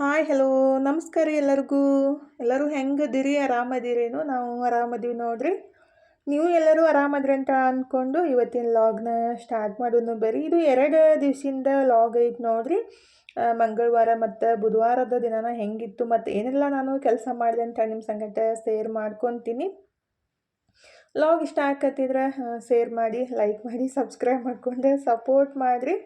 Hi hello ನಮಸ್ಕಾರ ರೀ ಎಲ್ಲರಿಗೂ. ಎಲ್ಲರೂ ಹೆಂಗದಿರಿ? ಆರಾಮದಿರೇನು? ನಾವು ಆರಾಮದೀವಿ ನೋಡ್ರಿ. ನೀವು ಎಲ್ಲರೂ ಆರಾಮದ್ರಿ ಅಂತ ಅಂದ್ಕೊಂಡು ಇವತ್ತಿನ ಲಾಗ್ನ ಸ್ಟಾರ್ಟ್ ಮಾಡೋದು ಬರ್ರಿ. ಇದು 2 ದಿವಸದಿಂದ ಲಾಗ್ ಐತೆ ನೋಡ್ರಿ. ಮಂಗಳವಾರ ಮತ್ತು ಬುಧವಾರದ ದಿನನ ಹೆಂಗಿತ್ತು ಮತ್ತು ಏನೆಲ್ಲ ನಾನು ಕೆಲಸ ಮಾಡಿದೆ ಅಂತ ನಿಮ್ಮ ಸಂಗಟ ಶೇರ್ ಮಾಡ್ಕೊತೀನಿ. ಲಾಗ್ ಇಷ್ಟ ಆಕತ್ತಿದ್ರೆ ಶೇರ್ ಮಾಡಿ, ಲೈಕ್ ಮಾಡಿ, ಸಬ್ಸ್ಕ್ರೈಬ್ ಮಾಡ್ಕೊಂಡು ಸಪೋರ್ಟ್ ಮಾಡಿರಿ.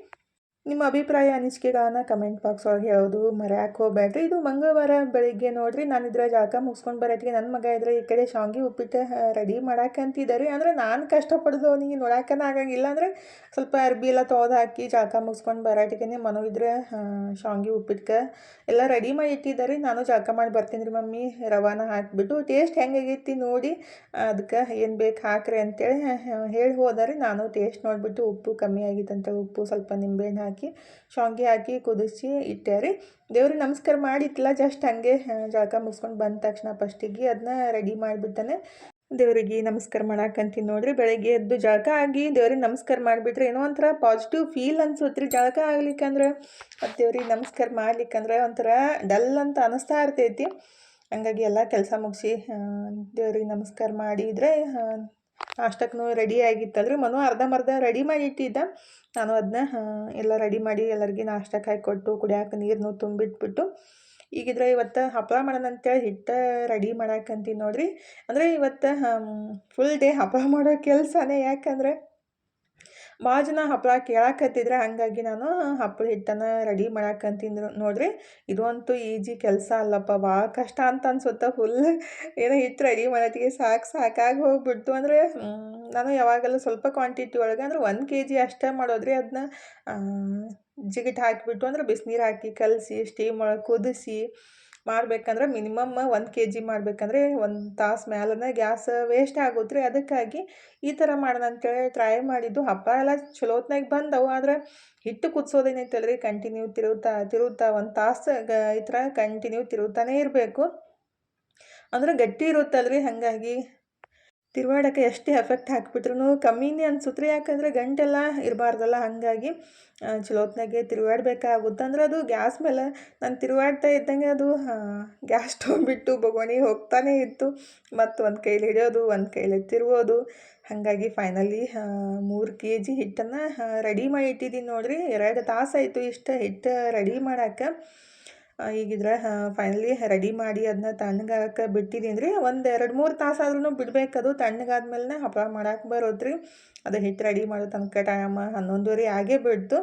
ನಿಮ್ಮ ಅಭಿಪ್ರಾಯ ಅನಿಸಿಕೆಗಳನ್ನ ಕಮೆಂಟ್ ಬಾಕ್ಸ್ ಒಳಗೆ ಹೇಳೋದು ಮರೆಯಕ್ಕೆ ಹೋಗ್ಬೇಡ್ರಿ. ಇದು ಮಂಗಳವಾರ ಬೆಳಿಗ್ಗೆ ನೋಡ್ರಿ, ನಾನು ಇದ್ರೆ ಜಳಕ ಮುಗಿಸ್ಕೊಂಡು ಬರೋತ್ತಿಗೆ ನನ್ನ ಮಗ ಇದ್ರೆ ಈ ಕಡೆ ಶಾವ್ಗೆ ಉಪ್ಪಿಟ್ಟು ರೆಡಿ ಮಾಡಾಕಂತಿದ್ದಾರೆ. ಅಂದರೆ ನಾನು ಕಷ್ಟಪಡೋದು ಅವನಿಗೆ ನೋಡಾಕನ ಆಗಂಗಿಲ್ಲ. ಅಂದರೆ ಸ್ವಲ್ಪ ಅರ್ಬಿ ಎಲ್ಲ ತೊಳೆದು ಹಾಕಿ ಜಳಕ ಮುಗಿಸ್ಕೊಂಡು ಬರೋಟಿಗೆ ಮನು ಇದ್ರೆ ಶಾವ್ಗೆ ಉಪ್ಪಿಟ್ಟು ಎಲ್ಲ ರೆಡಿ ಮಾಡಿ ಇಟ್ಟಿದ್ದಾರೆ. ನಾನು ಜಳಕ ಮಾಡಿ ಬರ್ತೀನಿ ರೀ ಮಮ್ಮಿ, ರವಾನ ಹಾಕಿಬಿಟ್ಟು ಟೇಸ್ಟ್ ಹೆಂಗಾಗೈತಿ ನೋಡಿ ಅದಕ್ಕೆ ಏನು ಬೇಕು ಹಾಕ್ರಿ ಅಂತೇಳಿ ಹೇಳಿ ಹೋದಾರಿ. ನಾನು ಟೇಸ್ಟ್ ನೋಡಿಬಿಟ್ಟು ಉಪ್ಪು ಕಮ್ಮಿ ಆಗಿತ್ತು ಅಂತ ಉಪ್ಪು ಸ್ವಲ್ಪ ನಿಂಬೆಹಣ್ಣು ಹಾಕಿ ಶಾವ್ಗೆ ಹಾಕಿ ಕುದಿಸಿ ಇಟ್ಟೆ ರೀ. ದೇವ್ರಿಗೆ ನಮಸ್ಕಾರ ಮಾಡಿತ್ತಲ್ಲ, ಜಸ್ಟ್ ಹಾಗೆ ಜಳಕ ಮುಗಿಸ್ಕೊಂಡು ಬಂದ ತಕ್ಷಣ ಫಸ್ಟಿಗೆ ಅದನ್ನ ರೆಡಿ ಮಾಡಿಬಿಟ್ಟನೆ ದೇವರಿಗೆ ನಮಸ್ಕಾರ ಮಾಡಾಕಂತೀನಿ ನೋಡ್ರಿ. ಬೆಳಗ್ಗೆ ಎದ್ದು ಜಳಕ ಆಗಿ ದೇವ್ರಿಗೆ ನಮಸ್ಕಾರ ಮಾಡಿಬಿಟ್ರೆ ಏನೋ ಒಂಥರ ಪಾಸಿಟಿವ್ ಫೀಲ್ ಅನ್ಸುತ್ತೆ ರೀ. ಜಳಕ ಆಗ್ಲಿಕ್ಕಂದ್ರೆ ಮತ್ತು ದೇವ್ರಿಗೆ ನಮಸ್ಕಾರ ಮಾಡ್ಲಿಕ್ಕಂದ್ರೆ ಒಂಥರ ಡಲ್ ಅಂತ ಅನ್ನಿಸ್ತಾ ಇರ್ತೈತಿ. ಹಂಗಾಗಿ ಎಲ್ಲ ಕೆಲಸ ಮುಗಿಸಿ ದೇವ್ರಿಗೆ ನಮಸ್ಕಾರ ಮಾಡಿದರೆ ನಾಷ್ಟಕ್ಕೂ ರೆಡಿ ಆಗಿತ್ತಲ್ರಿ. ಮನು ಅರ್ಧಂಬರ್ಧ ರೆಡಿ ಮಾಡಿ ಇಟ್ಟಿದ್ದ. ನಾನು ಅದನ್ನ ಎಲ್ಲ ರೆಡಿ ಮಾಡಿ ಎಲ್ಲರಿಗೆ ನಾಷ್ಟಕ್ಕೆ ಹಾಕಿ ಕೊಟ್ಟು ಕುಡಿಯೋಕೆ ನೀರನ್ನು ತುಂಬಿಟ್ಬಿಟ್ಟು ಈಗಿದ್ರೆ ಇವತ್ತು ಹಪ್ಪಳ ಮಾಡೋಣ ಅಂತೇಳಿ ಹಿಟ್ಟು ರೆಡಿ ಮಾಡಾಕಂತೀನಿ ನೋಡ್ರಿ. ಅಂದರೆ ಇವತ್ತು ಫುಲ್ ಡೇ ಹಪ್ಪಳ ಮಾಡೋ ಕೆಲಸನೇ. ಯಾಕಂದರೆ ಭಾಳ ಜನ ಹಪ್ಪಳ ಕೇಳಾಕತ್ತಿದ್ರೆ ಹಾಗಾಗಿ ನಾನು ಹಪ್ಪಳ ಹಿಟ್ಟನ್ನು ರೆಡಿ ಮಾಡಾಕಂತೀನಿ ನೋಡ್ರಿ. ಇದು ಅಂತೂ ಈಜಿ ಕೆಲಸ ಅಲ್ಲಪ್ಪ, ಭಾಳ ಕಷ್ಟ ಅಂತ ಅನ್ಸುತ್ತೆ. ಫುಲ್ ಏನೋ ಹಿಟ್ಟು ರೆಡಿ ಮಾಡೋತ್ತಿಗೆ ಸಾಕಾಗಿ ಹೋಗ್ಬಿಡ್ತು. ಅಂದರೆ ನಾನು ಯಾವಾಗಲೂ ಸ್ವಲ್ಪ ಕ್ವಾಂಟಿಟಿ ಒಳಗೆ ಅಂದರೆ 1 kg ಅಷ್ಟೇ ಮಾಡೋದ್ರಿ. ಅದನ್ನ ಜಿಗಿಟ್ ಹಾಕಿಬಿಟ್ಟು ಅಂದರೆ ಬಿಸಿನೀರು ಹಾಕಿ ಕಲಸಿ ಸ್ಟೀಮ್ ಒಳಗೆ ಕುದಿಸಿ ಮಾಡ್ಬೇಕಂದ್ರೆ ಮಿನಿಮಮ್ 1 kg ಮಾಡ್ಬೇಕಂದ್ರೆ 1 ತಾಸು ಮ್ಯಾಲನೇ ಗ್ಯಾಸ್ ವೇಸ್ಟ್ ಆಗುತ್ತೆ ರೀ. ಅದಕ್ಕಾಗಿ ಈ ಥರ ಮಾಡೋಣ ಅಂತೇಳಿ ಟ್ರೈ ಮಾಡಿದ್ದು. ಹಪ್ಪಳ ಎಲ್ಲ ಚಲೋತ್ನಾಗ ಬಂದವು. ಆದರೆ ಹಿಟ್ಟು ಕುದಿಸೋದೇನೈತಲ್ರಿ, ಕಂಟಿನ್ಯೂ ತಿರುಗ್ತಾ 1 ತಾಸು ಈ ಥರ ಕಂಟಿನ್ಯೂ ತಿರುಗ್ತಾನೇ ಇರಬೇಕು. ಅಂದ್ರೆ ಗಟ್ಟಿ ಇರುತ್ತಲ್ರಿ, ಹಾಗಾಗಿ ತಿರುವಾಡಕ್ಕೆ ಎಷ್ಟು ಎಫೆಕ್ಟ್ ಹಾಕಿಬಿಟ್ರು ಕಮ್ಮಿನೇ ಅನ್ಸುತ್ತೆ ರೀ. ಯಾಕಂದರೆ ಗಂಟೆಲ್ಲ ಇರಬಾರ್ದಲ್ಲ, ಹಾಗಾಗಿ ಚಲೋತ್ನಾಗೆ ತಿರುವಾಡ್ಬೇಕಾಗುತ್ತೆ. ಅಂದ್ರೆ ಅದು ಗ್ಯಾಸ್ ಮೇಲೆ ನಾನು ತಿರುವಾಡ್ತಾ ಇದ್ದಂಗೆ ಅದು ಗ್ಯಾಸ್ ಸ್ಟವ್ ಬಿಟ್ಟು ಬೊಗಣಿ ಹೋಗ್ತಾನೇ ಇತ್ತು. ಮತ್ತು ಒಂದು ಕೈಲಿ ಹಿಡಿಯೋದು, ಒಂದು ಕೈಲಿ ತಿರುಗೋದು. ಹಾಗಾಗಿ ಫೈನಲಿ 3 kg ಹಿಟ್ಟನ್ನು ರೆಡಿ ಮಾಡಿ ಇಟ್ಟಿದ್ದೀನಿ ನೋಡಿರಿ. 2 ತಾಸು ಆಯಿತು ಇಷ್ಟು ಹಿಟ್ಟು ರೆಡಿ ಮಾಡೋಕ್ಕೆ. ಈಗಿದ್ರೆ ಫೈನಲಿ ರೆಡಿ ಮಾಡಿ ಅದನ್ನ ತಣ್ಣಗಾಗಕ್ಕೆ ಬಿಟ್ಟಿದ್ದೀನಿ ರೀ. ಒಂದು 2-3 ತಾಸಾದ್ರೂ ಬಿಡಬೇಕದು. ತಣ್ಣಗಾದ್ಮೇಲೆ ಹಪ್ಪಳ ಮಾಡಕ್ಕೆ ಬರೋದ್ರಿ. ಅದು ಹಿಟ್ಟು ರೆಡಿ ಮಾಡೋ ತನಕ ಟೈಮ್ 11:30 ಆಗೇ ಬಿಡ್ತು.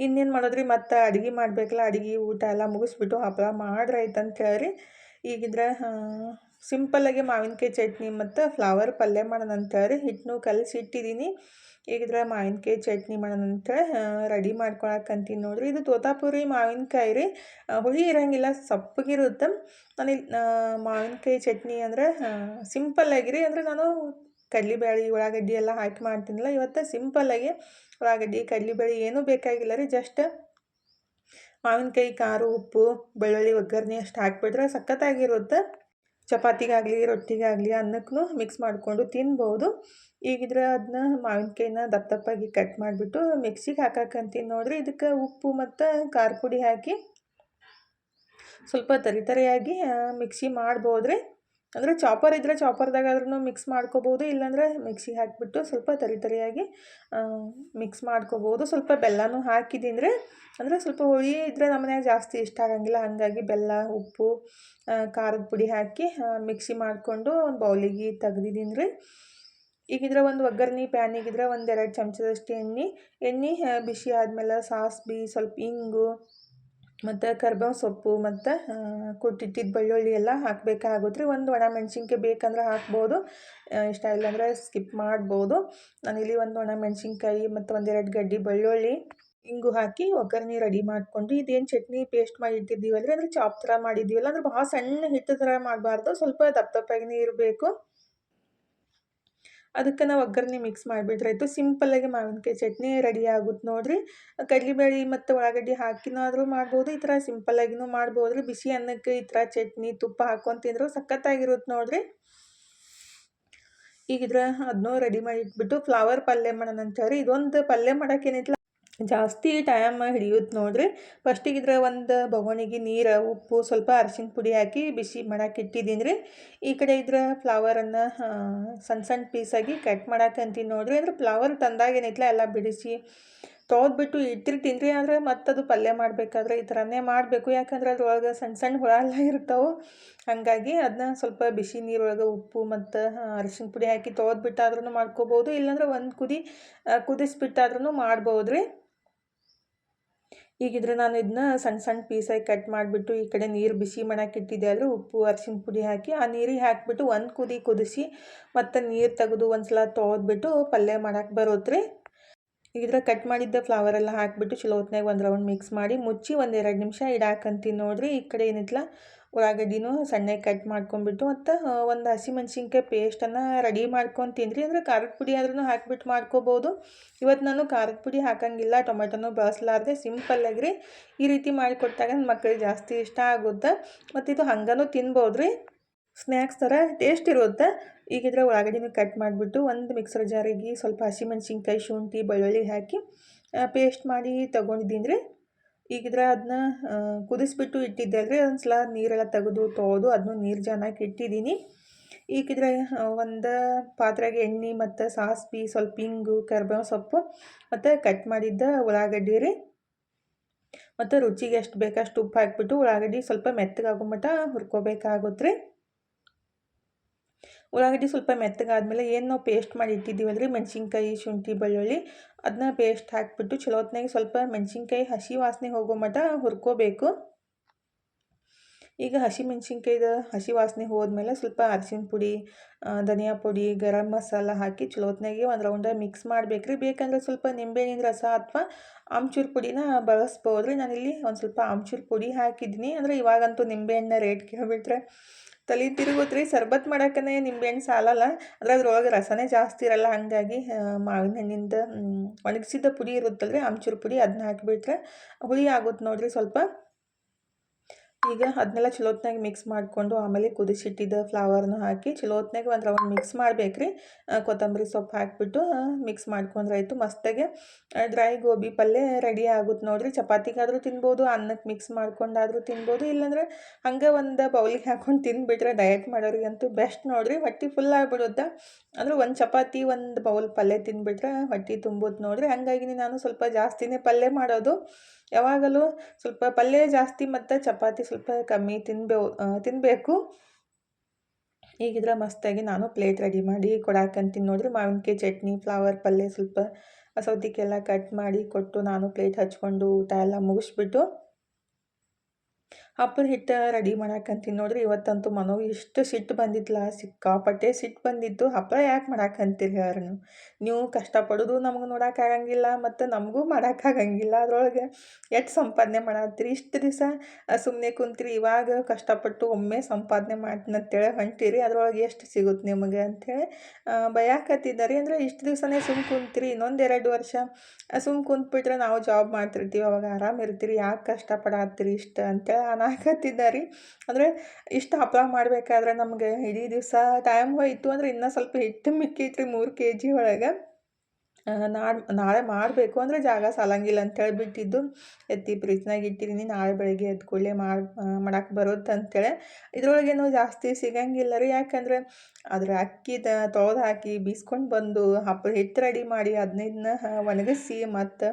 ಇನ್ನೇನು ಮಾಡೋದ್ರಿ, ಮತ್ತು ಅಡುಗೆ ಮಾಡಬೇಕಲ್ಲ, ಅಡುಗೆ ಊಟ ಎಲ್ಲ ಮುಗಿಸ್ಬಿಟ್ಟು ಹಪ್ಪಳ ಮಾಡ್ರಾಯ್ತು ಅಂತ ಹೇಳಿ ಈಗಿದ್ರೆ ಸಿಂಪಲ್ಲಾಗಿ ಮಾವಿನಕಾಯಿ ಚಟ್ನಿ ಮತ್ತು ಫ್ಲವರ್ ಪಲ್ಯ ಮಾಡೋಣ ಅಂತೇಳಿ ಹಿಟ್ಟನ್ನು ಕಲಸಿ ಇಟ್ಟಿದ್ದೀನಿ. ಈಗಿದ್ರೆ ಮಾವಿನಕಾಯಿ ಚಟ್ನಿ ಮಾಡೋಣ ಅಂತೇಳಿ ರೆಡಿ ಮಾಡ್ಕೊಳಕ್ಕಂತೀನಿ ನೋಡ್ರಿ. ಇದು ತೋತಾಪುರಿ ಮಾವಿನಕಾಯಿ ರೀ, ಹುಳಿ ಇರೋಂಗಿಲ್ಲ, ಸಪ್ಪಗಿರುತ್ತೆ. ನಾನು ಮಾವಿನಕಾಯಿ ಚಟ್ನಿ ಅಂದರೆ ಸಿಂಪಲ್ಲಾಗಿ ರೀ. ಅಂದರೆ ನಾನು ಕಡ್ಲೆಬೇಳೆ ಉಳ್ಳಾಗಡ್ಡಿ ಎಲ್ಲ ಹಾಕಿ ಮಾಡ್ತೀನಿಲ್ಲ, ಇವತ್ತು ಸಿಂಪಲ್ಲಾಗಿ ಉಳ್ಳಾಗಡ್ಡಿ ಕಡ್ಲೆಬೇಳೆ ಏನೂ ಬೇಕಾಗಿಲ್ಲ ರೀ. ಜಸ್ಟ್ ಮಾವಿನಕಾಯಿ, ಖಾರ, ಉಪ್ಪು, ಬೆಳ್ಳುಳ್ಳಿ ಒಗ್ಗರಣೆ ಅಷ್ಟು ಹಾಕಿಬಿಟ್ರೆ ಸಖತ್ತಾಗಿರುತ್ತೆ. ಚಪಾತಿಗಾಗಲಿ ರೊಟ್ಟಿಗಾಗಲಿ ಅನ್ನಕ್ಕೂ ಮಿಕ್ಸ್ ಮಾಡಿಕೊಂಡು ತಿನ್ಬೋದು. ಈಗಿದ್ರೆ ಅದನ್ನ ಮಾವಿನಕಾಯಿನ ದಪ್ಪ ದಪ್ಪಾಗಿ ಕಟ್ ಮಾಡಿಬಿಟ್ಟು ಮಿಕ್ಸಿಗೆ ಹಾಕಕ್ಕಂತೀನಿ ನೋಡ್ರಿ. ಇದಕ್ಕೆ ಉಪ್ಪು ಮತ್ತು ಖಾರ ಪುಡಿ ಹಾಕಿ ಸ್ವಲ್ಪ ತರಿಯಾಗಿ ಮಿಕ್ಸಿ ಮಾಡ್ಬೋದು ರೀ. ಅಂದರೆ ಚಾಪರ್ ಇದ್ದರೆ ಚಾಪರ್ದಾಗಾದ್ರೂ ಮಿಕ್ಸ್ ಮಾಡ್ಕೋಬೋದು, ಇಲ್ಲಾಂದರೆ ಮಿಕ್ಸಿಗೆ ಹಾಕಿಬಿಟ್ಟು ಸ್ವಲ್ಪ ತರಿಯಾಗಿ ಮಿಕ್ಸ್ ಮಾಡ್ಕೋಬೋದು. ಸ್ವಲ್ಪ ಬೆಲ್ಲನೂ ಹಾಕಿದ್ದೀನಿ ರೀ. ಅಂದರೆ ಸ್ವಲ್ಪ ಹುಳಿ ಇದ್ದರೆ ನಮ್ಮ ಮನ್ಯಾಗ ಜಾಸ್ತಿ ಇಷ್ಟ ಆಗಂಗಿಲ್ಲ, ಹಾಗಾಗಿ ಬೆಲ್ಲ, ಉಪ್ಪು, ಖಾರದ ಪುಡಿ ಹಾಕಿ ಮಿಕ್ಸಿ ಮಾಡಿಕೊಂಡು ಒಂದು ಬೌಲಿಗೆ ತೆಗ್ದಿದ್ದೀನಿ ರೀ. ಈಗಿದ್ರೆ ಒಂದು ಒಗ್ಗರಣೆ ಪ್ಯಾನಿಗಿದ್ರೆ 1-2 ಚಮಚದಷ್ಟು ಎಣ್ಣೆ ಬಿಸಿ ಆದಮೇಲೆ ಸಾಸ್ವೆ, ಸ್ವಲ್ಪ ಇಂಗು ಮತ್ತು ಕರ್ಬೇವು ಸೊಪ್ಪು ಮತ್ತು ಕುಟ್ಟಿಟ್ಟಿದ್ದ ಬೆಳ್ಳುಳ್ಳಿ ಎಲ್ಲ ಹಾಕಬೇಕಾಗುತ್ತೆ ರೀ. ಒಂದು ಒಣ ಮೆಣಸಿನ್ಕಾಯಿ ಬೇಕಂದ್ರೆ ಹಾಕ್ಬೋದು, ಇಷ್ಟ ಇಲ್ಲಾಂದರೆ ಸ್ಕಿಪ್ ಮಾಡ್ಬೋದು. ನಾನಿಲ್ಲಿ ಒಂದು ಒಣ ಮೆಣಸಿನ್ಕಾಯಿ ಮತ್ತು 1-2 ಗಡ್ಡೆ ಬೆಳ್ಳುಳ್ಳಿ, ಇಂಗು ಹಾಕಿ ಒಗ್ಗರಣೆ ರೆಡಿ ಮಾಡಿಕೊಂಡು ಇದೇನು ಚಟ್ನಿ ಪೇಸ್ಟ್ ಮಾಡಿ ಇಟ್ಟಿದ್ದೀವಲ್ರಿ, ಅಂದರೆ ಚಾಪ್ ಥರ ಮಾಡಿದ್ದೀವಲ್ಲ, ಅಂದ್ರೆ ಭಾಳ ಸಣ್ಣ ಹಿಟ್ಟು ಥರ ಮಾಡಬಾರ್ದು, ಸ್ವಲ್ಪ ದಪ್ಪದಾಗಿನೇ ಇರಬೇಕು. ಅದಕ್ಕೆ ನಾವು ಒಗ್ಗರಣೆ ಮಿಕ್ಸ್ ಮಾಡಿಬಿಟ್ರಾಯ್ತು. ಸಿಂಪಲ್ಲಾಗಿ ಮಾವಿನಕಾಯಿ ಚಟ್ನಿ ರೆಡಿ ಆಗುತ್ತೆ ನೋಡಿರಿ. ಕಡ್ಲೆಬೇಳೆ ಮತ್ತು ಉಳ್ಳಾಗಡ್ಡಿ ಹಾಕಿನಾದರೂ ಮಾಡ್ಬೋದು, ಈ ಥರ ಸಿಂಪಲ್ಲಾಗಿನೂ ಮಾಡ್ಬೋದು ರೀ. ಬಿಸಿ ಅನ್ನಕ್ಕೆ ಈ ಥರ ಚಟ್ನಿ ತುಪ್ಪ ಹಾಕ್ಕೊಂಡು ತಿಂದರೂ ಸಖತ್ತಾಗಿರುತ್ತೆ ನೋಡಿರಿ. ಈಗಿದ್ರೆ ಅದನ್ನೂ ರೆಡಿ ಮಾಡಿ ಇಟ್ಬಿಟ್ಟು ಫ್ಲವರ್ ಪಲ್ಯ ಮಾಡೋಣ ಅಂತೇಳಿ ಇದೊಂದು ಪಲ್ಯ ಮಾಡೋಕ್ಕೇನೈತಿಲ್ಲ ಜಾಸ್ತಿ ಟೈಮ್ ಹಿಡಿಯುತ್ತೆ ನೋಡಿರಿ. ಫಸ್ಟಿಗೆ ಇದ್ರೆ ಒಂದು ಬೊಗಣಿಗೆ ನೀರು, ಉಪ್ಪು, ಸ್ವಲ್ಪ ಅರಿಶಿನ ಪುಡಿ ಹಾಕಿ ಬಿಸಿ ಮಾಡಕ್ಕೆ ಇಟ್ಟಿದ್ದೀನಿ ರೀ. ಈ ಕಡೆ ಇದ್ರೆ ಫ್ಲವರನ್ನು ಸಣ್ಣ ಸಣ್ಣ ಪೀಸಾಗಿ ಕಟ್ ಮಾಡಕ್ಕೆ ಅಂತೀನಿ ನೋಡಿರಿ. ಅಂದ್ರೆ ಫ್ಲವರ್ ತಂದಾಗ ಏನೈತಲ್ಲ ಎಲ್ಲ ಬಿಡಿಸಿ ತೊಳೆದ್ಬಿಟ್ಟು ಇಟ್ಟಿರ್ತೀನಿ ರೀ. ಆದರೆ ಮತ್ತದು ಪಲ್ಯ ಮಾಡಬೇಕಾದ್ರೆ ಈ ಥರನೇ ಮಾಡಬೇಕು, ಯಾಕಂದ್ರೆ ಅದ್ರೊಳಗೆ ಸಣ್ಣ ಸಣ್ಣ ಹುಳ ಎಲ್ಲ ಇರ್ತಾವೆ. ಹಾಗಾಗಿ ಅದನ್ನ ಸ್ವಲ್ಪ ಬಿಸಿ ನೀರೊಳಗೆ ಉಪ್ಪು ಮತ್ತು ಅರಿಶಿನ ಪುಡಿ ಹಾಕಿ ತೊಳೆದ್ಬಿಟ್ಟಾದ್ರೂ ಮಾಡ್ಕೋಬೋದು, ಇಲ್ಲಾಂದ್ರೆ ಒಂದು ಕುದಿಸ್ಬಿಟ್ಟಾದ್ರೂ ಮಾಡ್ಬೋದು ರೀ. ಈಗಿದ್ರೆ ನಾನು ಇದನ್ನ ಸಣ್ಣ ಸಣ್ಣ ಪೀಸಾಗಿ ಕಟ್ ಮಾಡಿಬಿಟ್ಟು ಈ ಕಡೆ ನೀರು ಬಿಸಿ ಮಾಡಕ್ಕೆ ಇಟ್ಟಿದ್ದೆ ಆದರೆ ಉಪ್ಪು ಅರಿಶಿನ ಪುಡಿ ಹಾಕಿ ಆ ನೀರಿಗೆ ಹಾಕಿಬಿಟ್ಟು ಒಂದು ಕುದಿಸಿ ಮತ್ತು ನೀರು ತೆಗೆದು ಒಂದು ಸಲ ತೊಳೆದ್ಬಿಟ್ಟು ಪಲ್ಯ ಮಾಡಕ್ಕೆ ಬರುತ್ತೆ ರೀ. ಈಗಿದ್ರೆ ಕಟ್ ಮಾಡಿದ್ದ ಫ್ಲವರೆಲ್ಲ ಹಾಕಿಬಿಟ್ಟು ಚಲೋ ಹೊತ್ನಾಗ ಒಂದು ರೌಂಡ್ ಮಿಕ್ಸ್ ಮಾಡಿ ಮುಚ್ಚಿ ಒಂದು 2 ನಿಮಿಷ ಇಡಾಕಂತೀನಿ ನೋಡಿರಿ. ಈ ಕಡೆ ಏನಿತ್ತಲ್ಲ ಉಳ್ಳಾಗಡ್ಡಿನೂ ಸಣ್ಣಗೆ ಕಟ್ ಮಾಡ್ಕೊಂಡ್ಬಿಟ್ಟು ಮತ್ತು ಒಂದು ಹಸಿಮೆಣ್ಸಿನ್ಕಾಯಿ ಪೇಸ್ಟನ್ನು ರೆಡಿ ಮಾಡ್ಕೊತೀನಿ ರೀ. ಅಂದರೆ ಖಾರದ ಪುಡಿ ಆದ್ರೂ ಹಾಕಿಬಿಟ್ಟು ಮಾಡ್ಕೋಬೋದು. ಇವತ್ತು ನಾನು ಖಾರದ ಪುಡಿ ಹಾಕಂಗಿಲ್ಲ, ಟೊಮೆಟೊನೂ ಬಳಸಲಾರ್ದೆ ಸಿಂಪಲ್ಲಾಗಿ ರೀ ಈ ರೀತಿ ಮಾಡಿಕೊಟ್ಟಾಗ ನನ್ನ ಮಕ್ಕಳಿಗೆ ಜಾಸ್ತಿ ಇಷ್ಟ ಆಗುತ್ತೆ. ಮತ್ತು ಇದು ಹಂಗನೂ ತಿನ್ಬೋದು ರೀ, ಸ್ನ್ಯಾಕ್ಸ್ ಥರ ಟೇಸ್ಟ್ ಇರುತ್ತೆ. ಈಗಿದ್ರೆ ಉಳ್ಳಾಗಡ್ಡಿನೂ ಕಟ್ ಮಾಡಿಬಿಟ್ಟು ಒಂದು ಮಿಕ್ಸರ್ ಜಾರಿಗೆ ಸ್ವಲ್ಪ ಹಸಿಮೆಣ್ಸಿನ್ಕಾಯಿ, ಶುಂಠಿ, ಬೆಳ್ಳುಳ್ಳಿ ಹಾಕಿ ಪೇಸ್ಟ್ ಮಾಡಿ ತೊಗೊಂಡಿದ್ದೀನಿ ರೀ. ಈಗಿದ್ರೆ ಅದನ್ನ ಕುದಿಸ್ಬಿಟ್ಟು ಇಟ್ಟಿದ್ದೆ ಅಲ್ರಿ, ಒಂದು ಸಲ ನೀರೆಲ್ಲ ತೆಗೆದು ತೊಳೆದು ಅದನ್ನು ನೀರು ಜಾನಾಕಿ ಇಟ್ಟಿದ್ದೀನಿ. ಈಗಿದ್ರೆ ಒಂದು ಪಾತ್ರೆಗೆ ಎಣ್ಣೆ ಮತ್ತು ಸಾಸಿವೆ, ಸ್ವಲ್ಪ ಹಿಂಗು, ಕರಿಬೇವು ಸೊಪ್ಪು ಮತ್ತು ಕಟ್ ಮಾಡಿದ್ದ ಉಳ್ಳಾಗಡ್ಡಿ ರೀ, ಮತ್ತು ರುಚಿಗೆ ಎಷ್ಟು ಬೇಕಷ್ಟು ಉಪ್ಪು ಹಾಕಿಬಿಟ್ಟು ಉಳ್ಳಾಗಡ್ಡಿ ಸ್ವಲ್ಪ ಮೆತ್ತಗಾಗೋ ಮಟ್ಟ ಹುರ್ಕೋಬೇಕಾಗುತ್ತೆ ರೀ. ಉಳ್ಳಾಗಡ್ಡಿ ಸ್ವಲ್ಪ ಮೆತ್ತಗಾದ್ಮೇಲೆ ಏನು ನಾವು ಪೇಸ್ಟ್ ಮಾಡಿ ಇಟ್ಟಿದ್ದೀವಲ್ಲ ರೀ ಮೆಣಸಿನ್ಕಾಯಿ, ಶುಂಠಿ, ಬೆಳ್ಳುಳ್ಳಿ, ಅದನ್ನ ಪೇಸ್ಟ್ ಹಾಕಿಬಿಟ್ಟು ಚಲೋ ಹೊತ್ನಾಗ ಸ್ವಲ್ಪ ಮೆಣಸಿನ್ಕಾಯಿ ಹಸಿ ವಾಸನೆ ಹೋಗೋ ಮಟ್ಟ ಹುರ್ಕೋಬೇಕು. ಈಗ ಹಸಿಮೆಣ್ಸಿನ್ಕಾಯ್ದು ಹಸಿ ವಾಸನೆ ಹೋದ್ಮೇಲೆ ಸ್ವಲ್ಪ ಅರಿಶಿನ ಪುಡಿ, ಧನಿಯಾ ಪುಡಿ, ಗರಂ ಮಸಾಲ ಹಾಕಿ ಚಲೋ ಹೊತ್ನಾಗೆ ಒಂದು ರೌಂಡ ಮಿಕ್ಸ್ ಮಾಡಬೇಕು ರೀ. ಬೇಕಂದ್ರೆ ಸ್ವಲ್ಪ ನಿಂಬೆಹಣ್ಣಿನ ರಸ ಅಥವಾ ಆಮ್ಚೂರು ಪುಡಿನ ಬಳಸ್ಬೋದು ರೀ. ನಾನಿಲ್ಲಿ ಒಂದು ಸ್ವಲ್ಪ ಆಮ್ಚೂರು ಪುಡಿ ಹಾಕಿದ್ದೀನಿ. ಅಂದರೆ ಇವಾಗಂತೂ ನಿಂಬೆಹಣ್ಣಿನ ರೇಟ್ ಕೇಳಿಬಿಟ್ರೆ ತಲೆ ತಿರುಗುತ್ತೆ ರೀ. ಸರ್ಬತ್ತು ಮಾಡೋಕ್ಕೇ ನಿಂಬೆಹಣ್ಣು ಸಾಲಲ್ಲ, ಅಂದರೆ ಅದ್ರೊಳಗೆ ರಸನೇ ಜಾಸ್ತಿ ಇರಲ್ಲ. ಹಾಗಾಗಿ ಮಾವಿನ ಹಣ್ಣಿಂದ ಒಣಗಿಸಿದ ಪುಡಿ ಇರುತ್ತಲ್ರಿ, ಆಮ್ಚೂರು ಪುಡಿ, ಅದನ್ನ ಹಾಕಿಬಿಟ್ರೆ ಹುಳಿ ಆಗುತ್ತೆ ನೋಡಿರಿ ಸ್ವಲ್ಪ. ಈಗ ಅದನ್ನೆಲ್ಲ ಚಲೋ ಹೊತ್ನಾಗ ಮಿಕ್ಸ್ ಮಾಡಿಕೊಂಡು ಆಮೇಲೆ ಕುದಿಸಿಟ್ಟಿದ್ದ ಫ್ಲವರ್ನ ಹಾಕಿ ಚಲೋ ಹೊತ್ನಾಗ ಒಂದು ರೌಂಡ್ ಮಿಕ್ಸ್ ಮಾಡಬೇಕು ರೀ. ಕೊತ್ತಂಬರಿ ಸೊಪ್ಪು ಹಾಕಿಬಿಟ್ಟು ಮಿಕ್ಸ್ ಮಾಡ್ಕೊಂಡ್ರೆ ಆಯಿತು. ಮಸ್ತಾಗೆ ಡ್ರೈ ಗೋಬಿ ಪಲ್ಯ ರೆಡಿ ಆಗುತ್ತೆ ನೋಡಿರಿ. ಚಪಾತಿಗಾದರೂ ತಿನ್ಬೋದು, ಅನ್ನಕ್ಕೆ ಮಿಕ್ಸ್ ಮಾಡ್ಕೊಂಡಾದರೂ ತಿನ್ಬೋದು, ಇಲ್ಲಾಂದ್ರೆ ಹಂಗೆ ಒಂದು ಬೌಲಿಗೆ ಹಾಕ್ಕೊಂಡು ತಿಂದುಬಿಟ್ರೆ ಡಯಟ್ ಮಾಡೋರಿಗಂತೂ ಬೆಸ್ಟ್ ನೋಡಿರಿ. ಹೊಟ್ಟೆ ಫುಲ್ ಆಗಿಬಿಡುತ್ತೆ. ಅಂದ್ರೆ ಒಂದು ಚಪಾತಿ ಒಂದು ಬೌಲ್ ಪಲ್ಯ ತಿಂದುಬಿಟ್ರೆ ಹೊಟ್ಟೆ ತುಂಬುತ್ತೆ ನೋಡಿರಿ. ಹಾಗಾಗಿ ನಾನು ಸ್ವಲ್ಪ ಜಾಸ್ತಿನೇ ಪಲ್ಯ ಮಾಡೋದು. ಯಾವಾಗಲೂ ಸ್ವಲ್ಪ ಪಲ್ಯ ಜಾಸ್ತಿ ಮತ್ತು ಚಪಾತಿ ಸ್ವಲ್ಪ ಕಮ್ಮಿ ತಿನ್ನಬೇಕು. ಈಗಿದ್ರೆ ಮಸ್ತಾಗಿ ನಾನು ಪ್ಲೇಟ್ ರೆಡಿ ಮಾಡಿ ಕೊಡಾಕಂತೀನಿ ನೋಡಿರಿ. ಮಾವಿನಕಾಯಿ ಚಟ್ನಿ, ಫ್ಲವರ್ ಪಲ್ಯ, ಸ್ವಲ್ಪ ಸೌತೆಕಾಯಿ ಎಲ್ಲ ಕಟ್ ಮಾಡಿ ಕೊಟ್ಟು ನಾನು ಪ್ಲೇಟ್ ಹಚ್ಕೊಂಡು ಊಟ ಎಲ್ಲ ಮುಗಿಸ್ಬಿಟ್ಟು ಹಪ್ಪಳ ಹಿಟ್ಟು ರೆಡಿ ಮಾಡಾಕಂತೀನಿ ನೋಡಿರಿ. ಇವತ್ತಂತೂ ಮನೋಗೆ ಇಷ್ಟು ಸಿಟ್ಟು ಬಂದಿತ್ತಲ್ಲ, ಸಿಕ್ಕಾಪಟ್ಟೆ ಸಿಟ್ಟು ಬಂದಿತ್ತು. ಹಪ್ಪಳ ಯಾಕೆ ಮಾಡಾಕಂತೀರಿ ಹೇಳ್ರಿ ನೀವು ಕಷ್ಟಪಡೋದು ನಮಗೆ ನೋಡೋಕ್ಕಾಗಂಗಿಲ್ಲ ಮತ್ತು ನಮಗೂ ಮಾಡೋಕ್ಕಾಗಂಗಿಲ್ಲ. ಅದರೊಳಗೆ ಎಷ್ಟು ಸಂಪಾದನೆ ಮಾಡತ್ತೀರಿ, ಇಷ್ಟು ದಿವಸ ಸುಮ್ಮನೆ ಕುಂತೀರಿ, ಇವಾಗ ಕಷ್ಟಪಟ್ಟು ಒಮ್ಮೆ ಸಂಪಾದನೆ ಮಾಡ್ತೀನಿ ಅಂತೇಳಿ ಹೊಂಟೀರಿ, ಅದರೊಳಗೆ ಎಷ್ಟು ಸಿಗುತ್ತೆ ನಿಮಗೆ ಅಂಥೇಳಿ ಬಯಾಕತ್ತಿದ್ದಾರೆ. ಅಂದರೆ ಇಷ್ಟು ದಿವಸನೇ ಸುಮ್ಮ ಕುಂತೀರಿ, ಇನ್ನೊಂದು 2 ವರ್ಷ ಸುಮ್ಮ ಕುಂತ್ಬಿಟ್ರೆ ನಾವು ಜಾಬ್ ಮಾಡ್ತಿರ್ತೀವಿ, ಅವಾಗ ಆರಾಮಿರ್ತೀರಿ, ಯಾಕೆ ಕಷ್ಟಪಡತ್ತೀರಿ ಇಷ್ಟು ಅಂತೇಳಿ ಅನ್ನಾಕತ್ತಿದ್ದಾರೆ. ಅಂದರೆ ಇಷ್ಟು ಹಪ್ಪಳ ಮಾಡಬೇಕಾದ್ರೆ ನಮಗೆ ಇಡೀ ದಿವಸ ಟೈಮ್ ಹೋಯಿತು. ಅಂದರೆ ಇನ್ನೂ ಸ್ವಲ್ಪ ಹಿಟ್ಟು ಮಿಕ್ಕೈತ್ರಿ 3 kg ಒಳಗೆ. ನಾಳೆ ಮಾಡಬೇಕು ಅಂದರೆ ಜಾಗ ಸಾಲಂಗಿಲ್ಲ ಅಂತ ಹೇಳಿಬಿಟ್ಟಿದ್ದು ಎತ್ತಿ ಫ್ರಿಜ್ನಾಗ ಇಟ್ಟಿದ್ದೀನಿ. ನಾಳೆ ಬೆಳಗ್ಗೆ ಎದ್ದ ಕೂಡಲೇ ಮಾಡಕ್ಕೆ ಬರುತ್ತೆ ಅಂಥೇಳಿ. ಇದ್ರೊಳಗೇನು ಜಾಸ್ತಿ ಸಿಗಂಗಿಲ್ಲ ರೀ, ಯಾಕಂದರೆ ಅದ್ರ ಅಕ್ಕಿದ ತೊಳೆದು ಹಾಕಿ ಬೀಸ್ಕೊಂಡು ಬಂದು ಹಪ್ಪಳ ಹಿಟ್ಟು ರೆಡಿ ಮಾಡಿ 15 ಒಣಗಿಸಿ ಮತ್ತು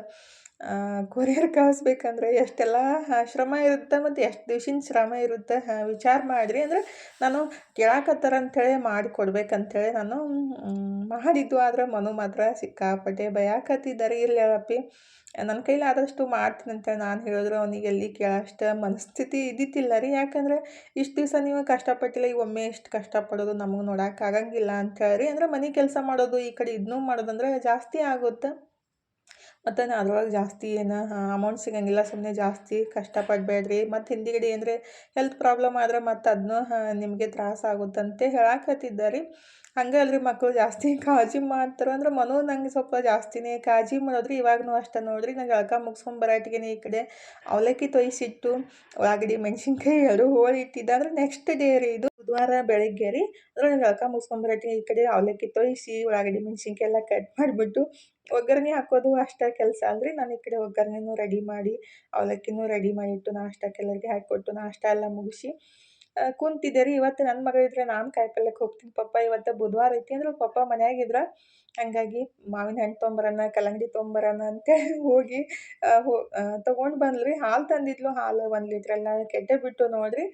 ಕೊರಿಯರ್ ಕಳಿಸ್ಬೇಕಂದ್ರೆ ಎಷ್ಟೆಲ್ಲ ಶ್ರಮ ಇರುತ್ತೆ ಮತ್ತು ಎಷ್ಟು ದಿವ್ಸಿನ ಶ್ರಮ ಇರುತ್ತೆ ವಿಚಾರ ಮಾಡಿರಿ. ಅಂದರೆ ನಾನು ಕೇಳಾಕತ್ತಾರ ಅಂಥೇಳಿ ಮಾಡಿ ಕೊಡ್ಬೇಕಂಥೇಳಿ ನಾನು ಮಾಡಿದ್ದು. ಆದರೆ ಮನು ಮಾತ್ರ ಸಿಕ್ಕಾಪಟ್ಟೆ ಬಯಾಕತ್ತಿದ್ದಾರೆ. ಇರಲಿ ಹೇಳಪ್ಪಿ, ನನ್ನ ಕೈಲಿ ಆದಷ್ಟು ಮಾಡ್ತೀನಿ ಅಂತೇಳಿ ನಾನು ಹೇಳಿದ್ರು ಅವನಿಗೆ ಎಲ್ಲಿ ಕೇಳೋಷ್ಟು ಮನಸ್ಥಿತಿ ಇದ್ದಿತ್ತಿಲ್ಲ ರೀ. ಯಾಕಂದರೆ ಇಷ್ಟು ದಿವಸ ನೀವು ಕಷ್ಟಪಟ್ಟಿಲ್ಲ, ಈಗ ಒಮ್ಮೆ ಇಷ್ಟು ಕಷ್ಟಪಡೋದು ನಮಗೆ ನೋಡೋಕ್ಕಾಗಂಗಿಲ್ಲ ಅಂಥೇಳಿ. ಅಂದರೆ ಮನೆ ಕೆಲಸ ಮಾಡೋದು ಈ ಕಡೆ ಇದನ್ನೂ ಮಾಡೋದಂದ್ರೆ ಜಾಸ್ತಿ ಆಗುತ್ತೆ. ಮತ್ತು ಅದ್ರೊಳಗೆ ಜಾಸ್ತಿ ಏನು ಅಮೌಂಟ್ ಸಿಗಂಗಿಲ್ಲ. ಸುಮ್ಮನೆ ಜಾಸ್ತಿ ಕಷ್ಟಪಡಬೇಡ್ರಿ, ಮತ್ತು ಹಿಂದುಗಡೆ ಏನರೆ ಹೆಲ್ತ್ ಪ್ರಾಬ್ಲಮ್ ಆದ್ರೆ ಮತ್ತು ಅದನ್ನೂ ನಿಮಗೆ ತ್ರಾಸ ಆಗುತ್ತಂತೆ ಹೇಳಾಕತ್ತಿದ್ದಾರೆ. ಹಂಗೆ ಅಲ್ರಿ ಮಕ್ಕಳು ಜಾಸ್ತಿ ಕಾಳಜಿ ಮಾಡ್ತಾರೆ. ಅಂದ್ರೆ ಮನು ನಂಗೆ ಸ್ವಲ್ಪ ಜಾಸ್ತಿನೇ ಕಾಳಜಿ ಮಾಡೋದ್ರಿ. ಇವಾಗೂ ಅಷ್ಟೇ ನೋಡಿರಿ, ನಾನು ಜಳಕ ಮುಗಿಸ್ಕೊಂಬರಾಟಿಗೆ ಈ ಕಡೆ ಅವಲಕ್ಕಿ ತೊಯ್ಸಿಟ್ಟು ಉಳ್ಳಾಗಡ್ಡಿ ಮೆಣಸಿನ್ಕಾಯಿ 2 ಹೋಳು ಇಟ್ಟಿದ್ದೆ. ಅಂದರೆ ನೆಕ್ಸ್ಟ್ ಡೇ ರೀ ಇದು. ಬುಧವಾರ ಬೆಳಿಗ್ಗೆ ರೀ ಅದ್ರೊಳಗೆ ಜಳಕ ಮುಗಿಸ್ಕೊಂಬರಟ್ಟಿ ಈ ಕಡೆ ಅವಲಕ್ಕಿ ತೋಯಿಸಿ ಉಳ್ಳಾಗಡ್ಡಿ ಮೆಣಸಿನ್ಕಾಯಿ ಎಲ್ಲ ಕಟ್ ಮಾಡಿಬಿಟ್ಟು ಒಗ್ಗರಣೆ ಹಾಕೋದು ಅಷ್ಟೇ ಕೆಲಸ ಅಲ್ರಿ. ನಾನು ಈ ಕಡೆ ಒಗ್ಗರಣೆನೂ ರೆಡಿ ಮಾಡಿ ಅವಲಕ್ಕಿನೂ ರೆಡಿ ಮಾಡಿಟ್ಟು ನಾಷ್ಟಕ್ಕೆ ಎಲ್ಲರಿಗೆ ಹಾಕಿಕೊಟ್ಟು ನಾಷ್ಟ ಎಲ್ಲ ಮುಗಿಸಿ ಕುಂತಿದ್ದೆ ರೀ. ಇವತ್ತು ನನ್ನ ಮಗಳಿದ್ರೆ ನಾನು ಕಾಯಿಪಲ್ಯಕ್ಕೆ ಹೋಗ್ತೀನಿ ಪಪ್ಪ ಇವತ್ತು ಬುಧವಾರ ಐತಿ ಅಂದ್ರೆ ಪಪ್ಪ ಮನ್ಯಾಗಿದ್ರ ಹಂಗಾಗಿ ಮಾವಿನ ಹಣ್ಣು ತೊಂಬರೋಣ ಕಲ್ಲಂಗಡಿ ತೊಂಬರೋಣ ಅಂತೇಳಿ ಹೋಗಿ ತೊಗೊಂಡು ಬಂದ್ರಿ. ಹಾಲು ತಂದಿದ್ಲು, ಹಾಲು 1 ಲೀಟ್ರ್ ಎಲ್ಲ ಕೆಟ್ಟೇ ಬಿಟ್ಟು ನೋಡಿರಿ.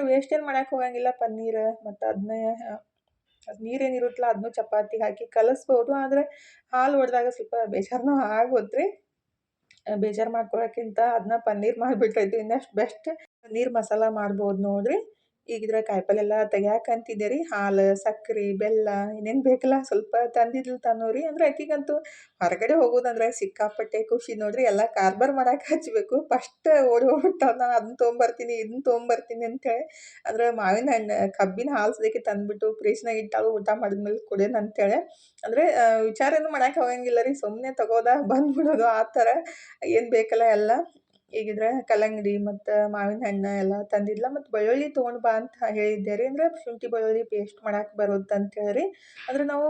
ವೇಸ್ಟ್ ಏನು ಮಾಡಕ್ಕೆ ಹೋಗಂಗಿಲ್ಲ. ಪನ್ನೀರ್ ಮತ್ತು ಅದನ್ನೇ ಅದು ನೀರೇನಿರುತ್ತಲ್ಲ ಅದನ್ನು ಚಪಾತಿಗೆ ಹಾಕಿ ಕಲಿಸ್ಬೋದು. ಆದರೆ ಹಾಲು ಒಡೆದಾಗ ಸ್ವಲ್ಪ ಬೇಜಾರನೂ ಆಗೋತ್ರಿ. ಬೇಜಾರು ಮಾಡ್ಕೊಳಕ್ಕಿಂತ ಅದನ್ನ ಪನ್ನೀರ್ ಮಾಡಿಬಿಟ್ರಾಯ್ತು ಇನ್ನಷ್ಟು ಬೆಸ್ಟ್. ಪನ್ನೀರ್ ಮಸಾಲ ಮಾಡ್ಬೋದು ನೋಡಿರಿ. ಈಗ ಇದ್ರ ಕಾಯಿಪಲ್ಲೆ ಎಲ್ಲ ತೆಗ್ಯಾಕಂತಿದ್ದೆ ರೀ. ಹಾಲು, ಸಕ್ರೆ, ಬೆಲ್ಲ ಏನೇನು ಬೇಕಲ್ಲ ಸ್ವಲ್ಪ ತಂದಿದ್ಲು ತನ್ನೋರಿ. ಅಂದರೆ ಆಕಿಗಂತೂ ಹೊರಗಡೆ ಹೋಗೋದಂದ್ರೆ ಸಿಕ್ಕಾಪಟ್ಟೆ ಖುಷಿ ನೋಡಿರಿ. ಎಲ್ಲ ಕಾರ್ಬಾರ್ ಮಾಡಕ್ಕೆ ಹಚ್ಚಬೇಕು. ಫಸ್ಟ್ ಓಡಿ ಹೋಗ್ಬಿಡ್ತಾಳೆ, ನಾನು ಅದನ್ನ ತೊಗೊಂಬರ್ತೀನಿ ಇದನ್ನ ತೊಗೊಂಬರ್ತೀನಿ ಅಂತೇಳಿ. ಅಂದ್ರೆ ಮಾವಿನ ಹಣ್ಣು ಕಬ್ಬಿನ ಹಾಲು ಸದ್ಯಕ್ಕೆ ತಂದುಬಿಟ್ಟು ಫ್ರಿಜ್ನಾಗ ಇಟ್ಟಾಳು, ಊಟ ಮಾಡಿದ್ಮೇಲೆ ಕುಡಿಯೋಣ ಅಂತೇಳಿ. ಅಂದರೆ ವಿಚಾರನೂ ಮಾಡಕ್ಕೆ ಹೋಗಂಗಿಲ್ಲ ರೀ, ಸುಮ್ಮನೆ ತಗೋದ ಬಂದ್ಬಿಡೋದು ಆ ಥರ. ಏನು ಬೇಕಲ್ಲ ಎಲ್ಲ. ಈಗಿದ್ರೆ ಕಲ್ಲಂಗಡಿ ಮತ್ತು ಮಾವಿನ ಹಣ್ಣು ಎಲ್ಲ ತಂದಿದ್ಲ. ಮತ್ತು ಬೆಳ್ಳುಳ್ಳಿ ತೊಗೊಂಡು ಬಾ ಅಂತ ಹೇಳಿದ್ದೆ ರೀ. ಅಂದರೆ ಶುಂಠಿ ಬೆಳ್ಳುಳ್ಳಿ ಪೇಸ್ಟ್ ಮಾಡಕ್ಕೆ ಬರುತ್ತೆ ಅಂತೇಳಿ ರೀ. ಅಂದರೆ ನಾವು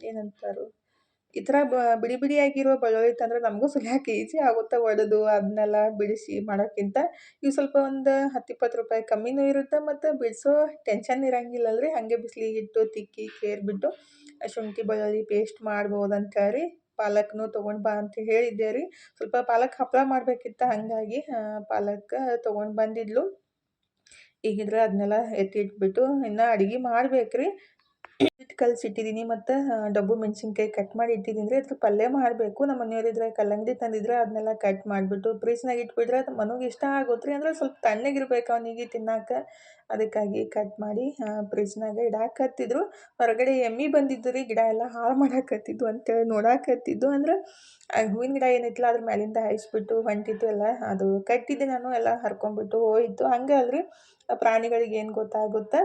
ಏನಂತಾರು ಈ ಥರ ಬಿಡಿ ಬಿಡಿಯಾಗಿರೋ ಬೆಳ್ಳುಳ್ಳಿ ತಂದ್ರೆ ನಮಗೂ ಸುಲಿಯಾಕೆ ಈಸಿ ಆಗುತ್ತೆ. ಒಡೆದು ಅದನ್ನೆಲ್ಲ ಬಿಡಿಸಿ ಮಾಡೋಕ್ಕಿಂತ ಇವು ಸ್ವಲ್ಪ ಒಂದು 10-20 ರೂಪಾಯಿ ಕಮ್ಮಿನೂ ಇರುತ್ತೆ ಮತ್ತು ಬಿಡಿಸೋ ಟೆನ್ಷನ್ ಇರಂಗಿಲ್ಲಲ್ರಿ. ಹಾಗೆ ಬಿಸಿಲಿಗೆ ಇಟ್ಟು ತಿಕ್ಕಿ ಕೇರ್ಬಿಟ್ಟು ಶುಂಠಿ ಬೆಳ್ಳುಳ್ಳಿ ಪೇಸ್ಟ್ ಮಾಡ್ಬೋದು ಅಂತೇಳಿ ರೀ. ಪಾಲಕ್ನೂ ತೊಗೊಂಡು ಬಾ ಅಂತ ಹೇಳಿದ್ದೆ ರೀ. ಸ್ವಲ್ಪ ಪಾಲಕ್ ಹಪ್ಪಳ ಮಾಡಬೇಕಿತ್ತು, ಹಾಗಾಗಿ ಪಾಲಕ್ ತೊಗೊಂಡು ಬಂದಿದ್ಲು. ಈಗಿದ್ರೆ ಅದನ್ನೆಲ್ಲ ಎತ್ತಿಟ್ಬಿಟ್ಟು ಇನ್ನು ಅಡುಗೆ ಮಾಡ್ಬೇಕು ರೀ. ಹಿಟ್ಟು ಕಲಸಿಟ್ಟಿದ್ದೀನಿ ಮತ್ತು ಡಬ್ಬು ಮೆಣಸಿನ್ಕಾಯಿ ಕಟ್ ಮಾಡಿ ಇಟ್ಟಿದ್ದೀನಿ ರೀ. ಅದ್ರ ಪಲ್ಯ ಮಾಡಬೇಕು. ನಮ್ಮ ಮನೆಯವರಿದ್ರೆ ಕಲ್ಲಂಗಡಿ ತಂದಿದ್ರೆ ಅದನ್ನೆಲ್ಲ ಕಟ್ ಮಾಡಿಬಿಟ್ಟು ಫ್ರಿಜ್ನಾಗ ಇಟ್ಬಿಟ್ರೆ ಅದು ಮನಗೆ ಇಷ್ಟ ಆಗುತ್ತೆ ರೀ. ಅಂದರೆ ಸ್ವಲ್ಪ ತಣ್ಣಗಿರ್ಬೇಕು ಅವನಿಗೆ ತಿನ್ನಕ್ಕೆ, ಅದಕ್ಕಾಗಿ ಕಟ್ ಮಾಡಿ ಫ್ರಿಜ್ನಾಗ ಇಡಾಕತ್ತಿದ್ರು. ಹೊರಗಡೆ ಎಮ್ಮೆ ಬಂದಿದ್ದು ರೀ, ಗಿಡ ಎಲ್ಲ ಹಾಳು ಮಾಡಾಕತ್ತಿದ್ದು ಅಂತೇಳಿ ನೋಡಾಕತ್ತಿದ್ದು. ಅಂದ್ರೆ ಹೂವಿನ ಗಿಡ ಏನೈತಿಲ್ಲ ಅದ್ರ ಮೇಲಿಂದ ಹಾಯಿಸ್ಬಿಟ್ಟು ಹೊಂಟಿತ್ತು ಎಲ್ಲ. ಅದು ಕಟ್ಟಿದ್ದೆ ನಾನು, ಎಲ್ಲ ಹರ್ಕೊಂಡ್ಬಿಟ್ಟು ಹೋಯಿತು. ಹಂಗೆ ಅಲ್ರಿ ಪ್ರಾಣಿಗಳಿಗೆ ಏನು ಗೊತ್ತಾಗುತ್ತೆ.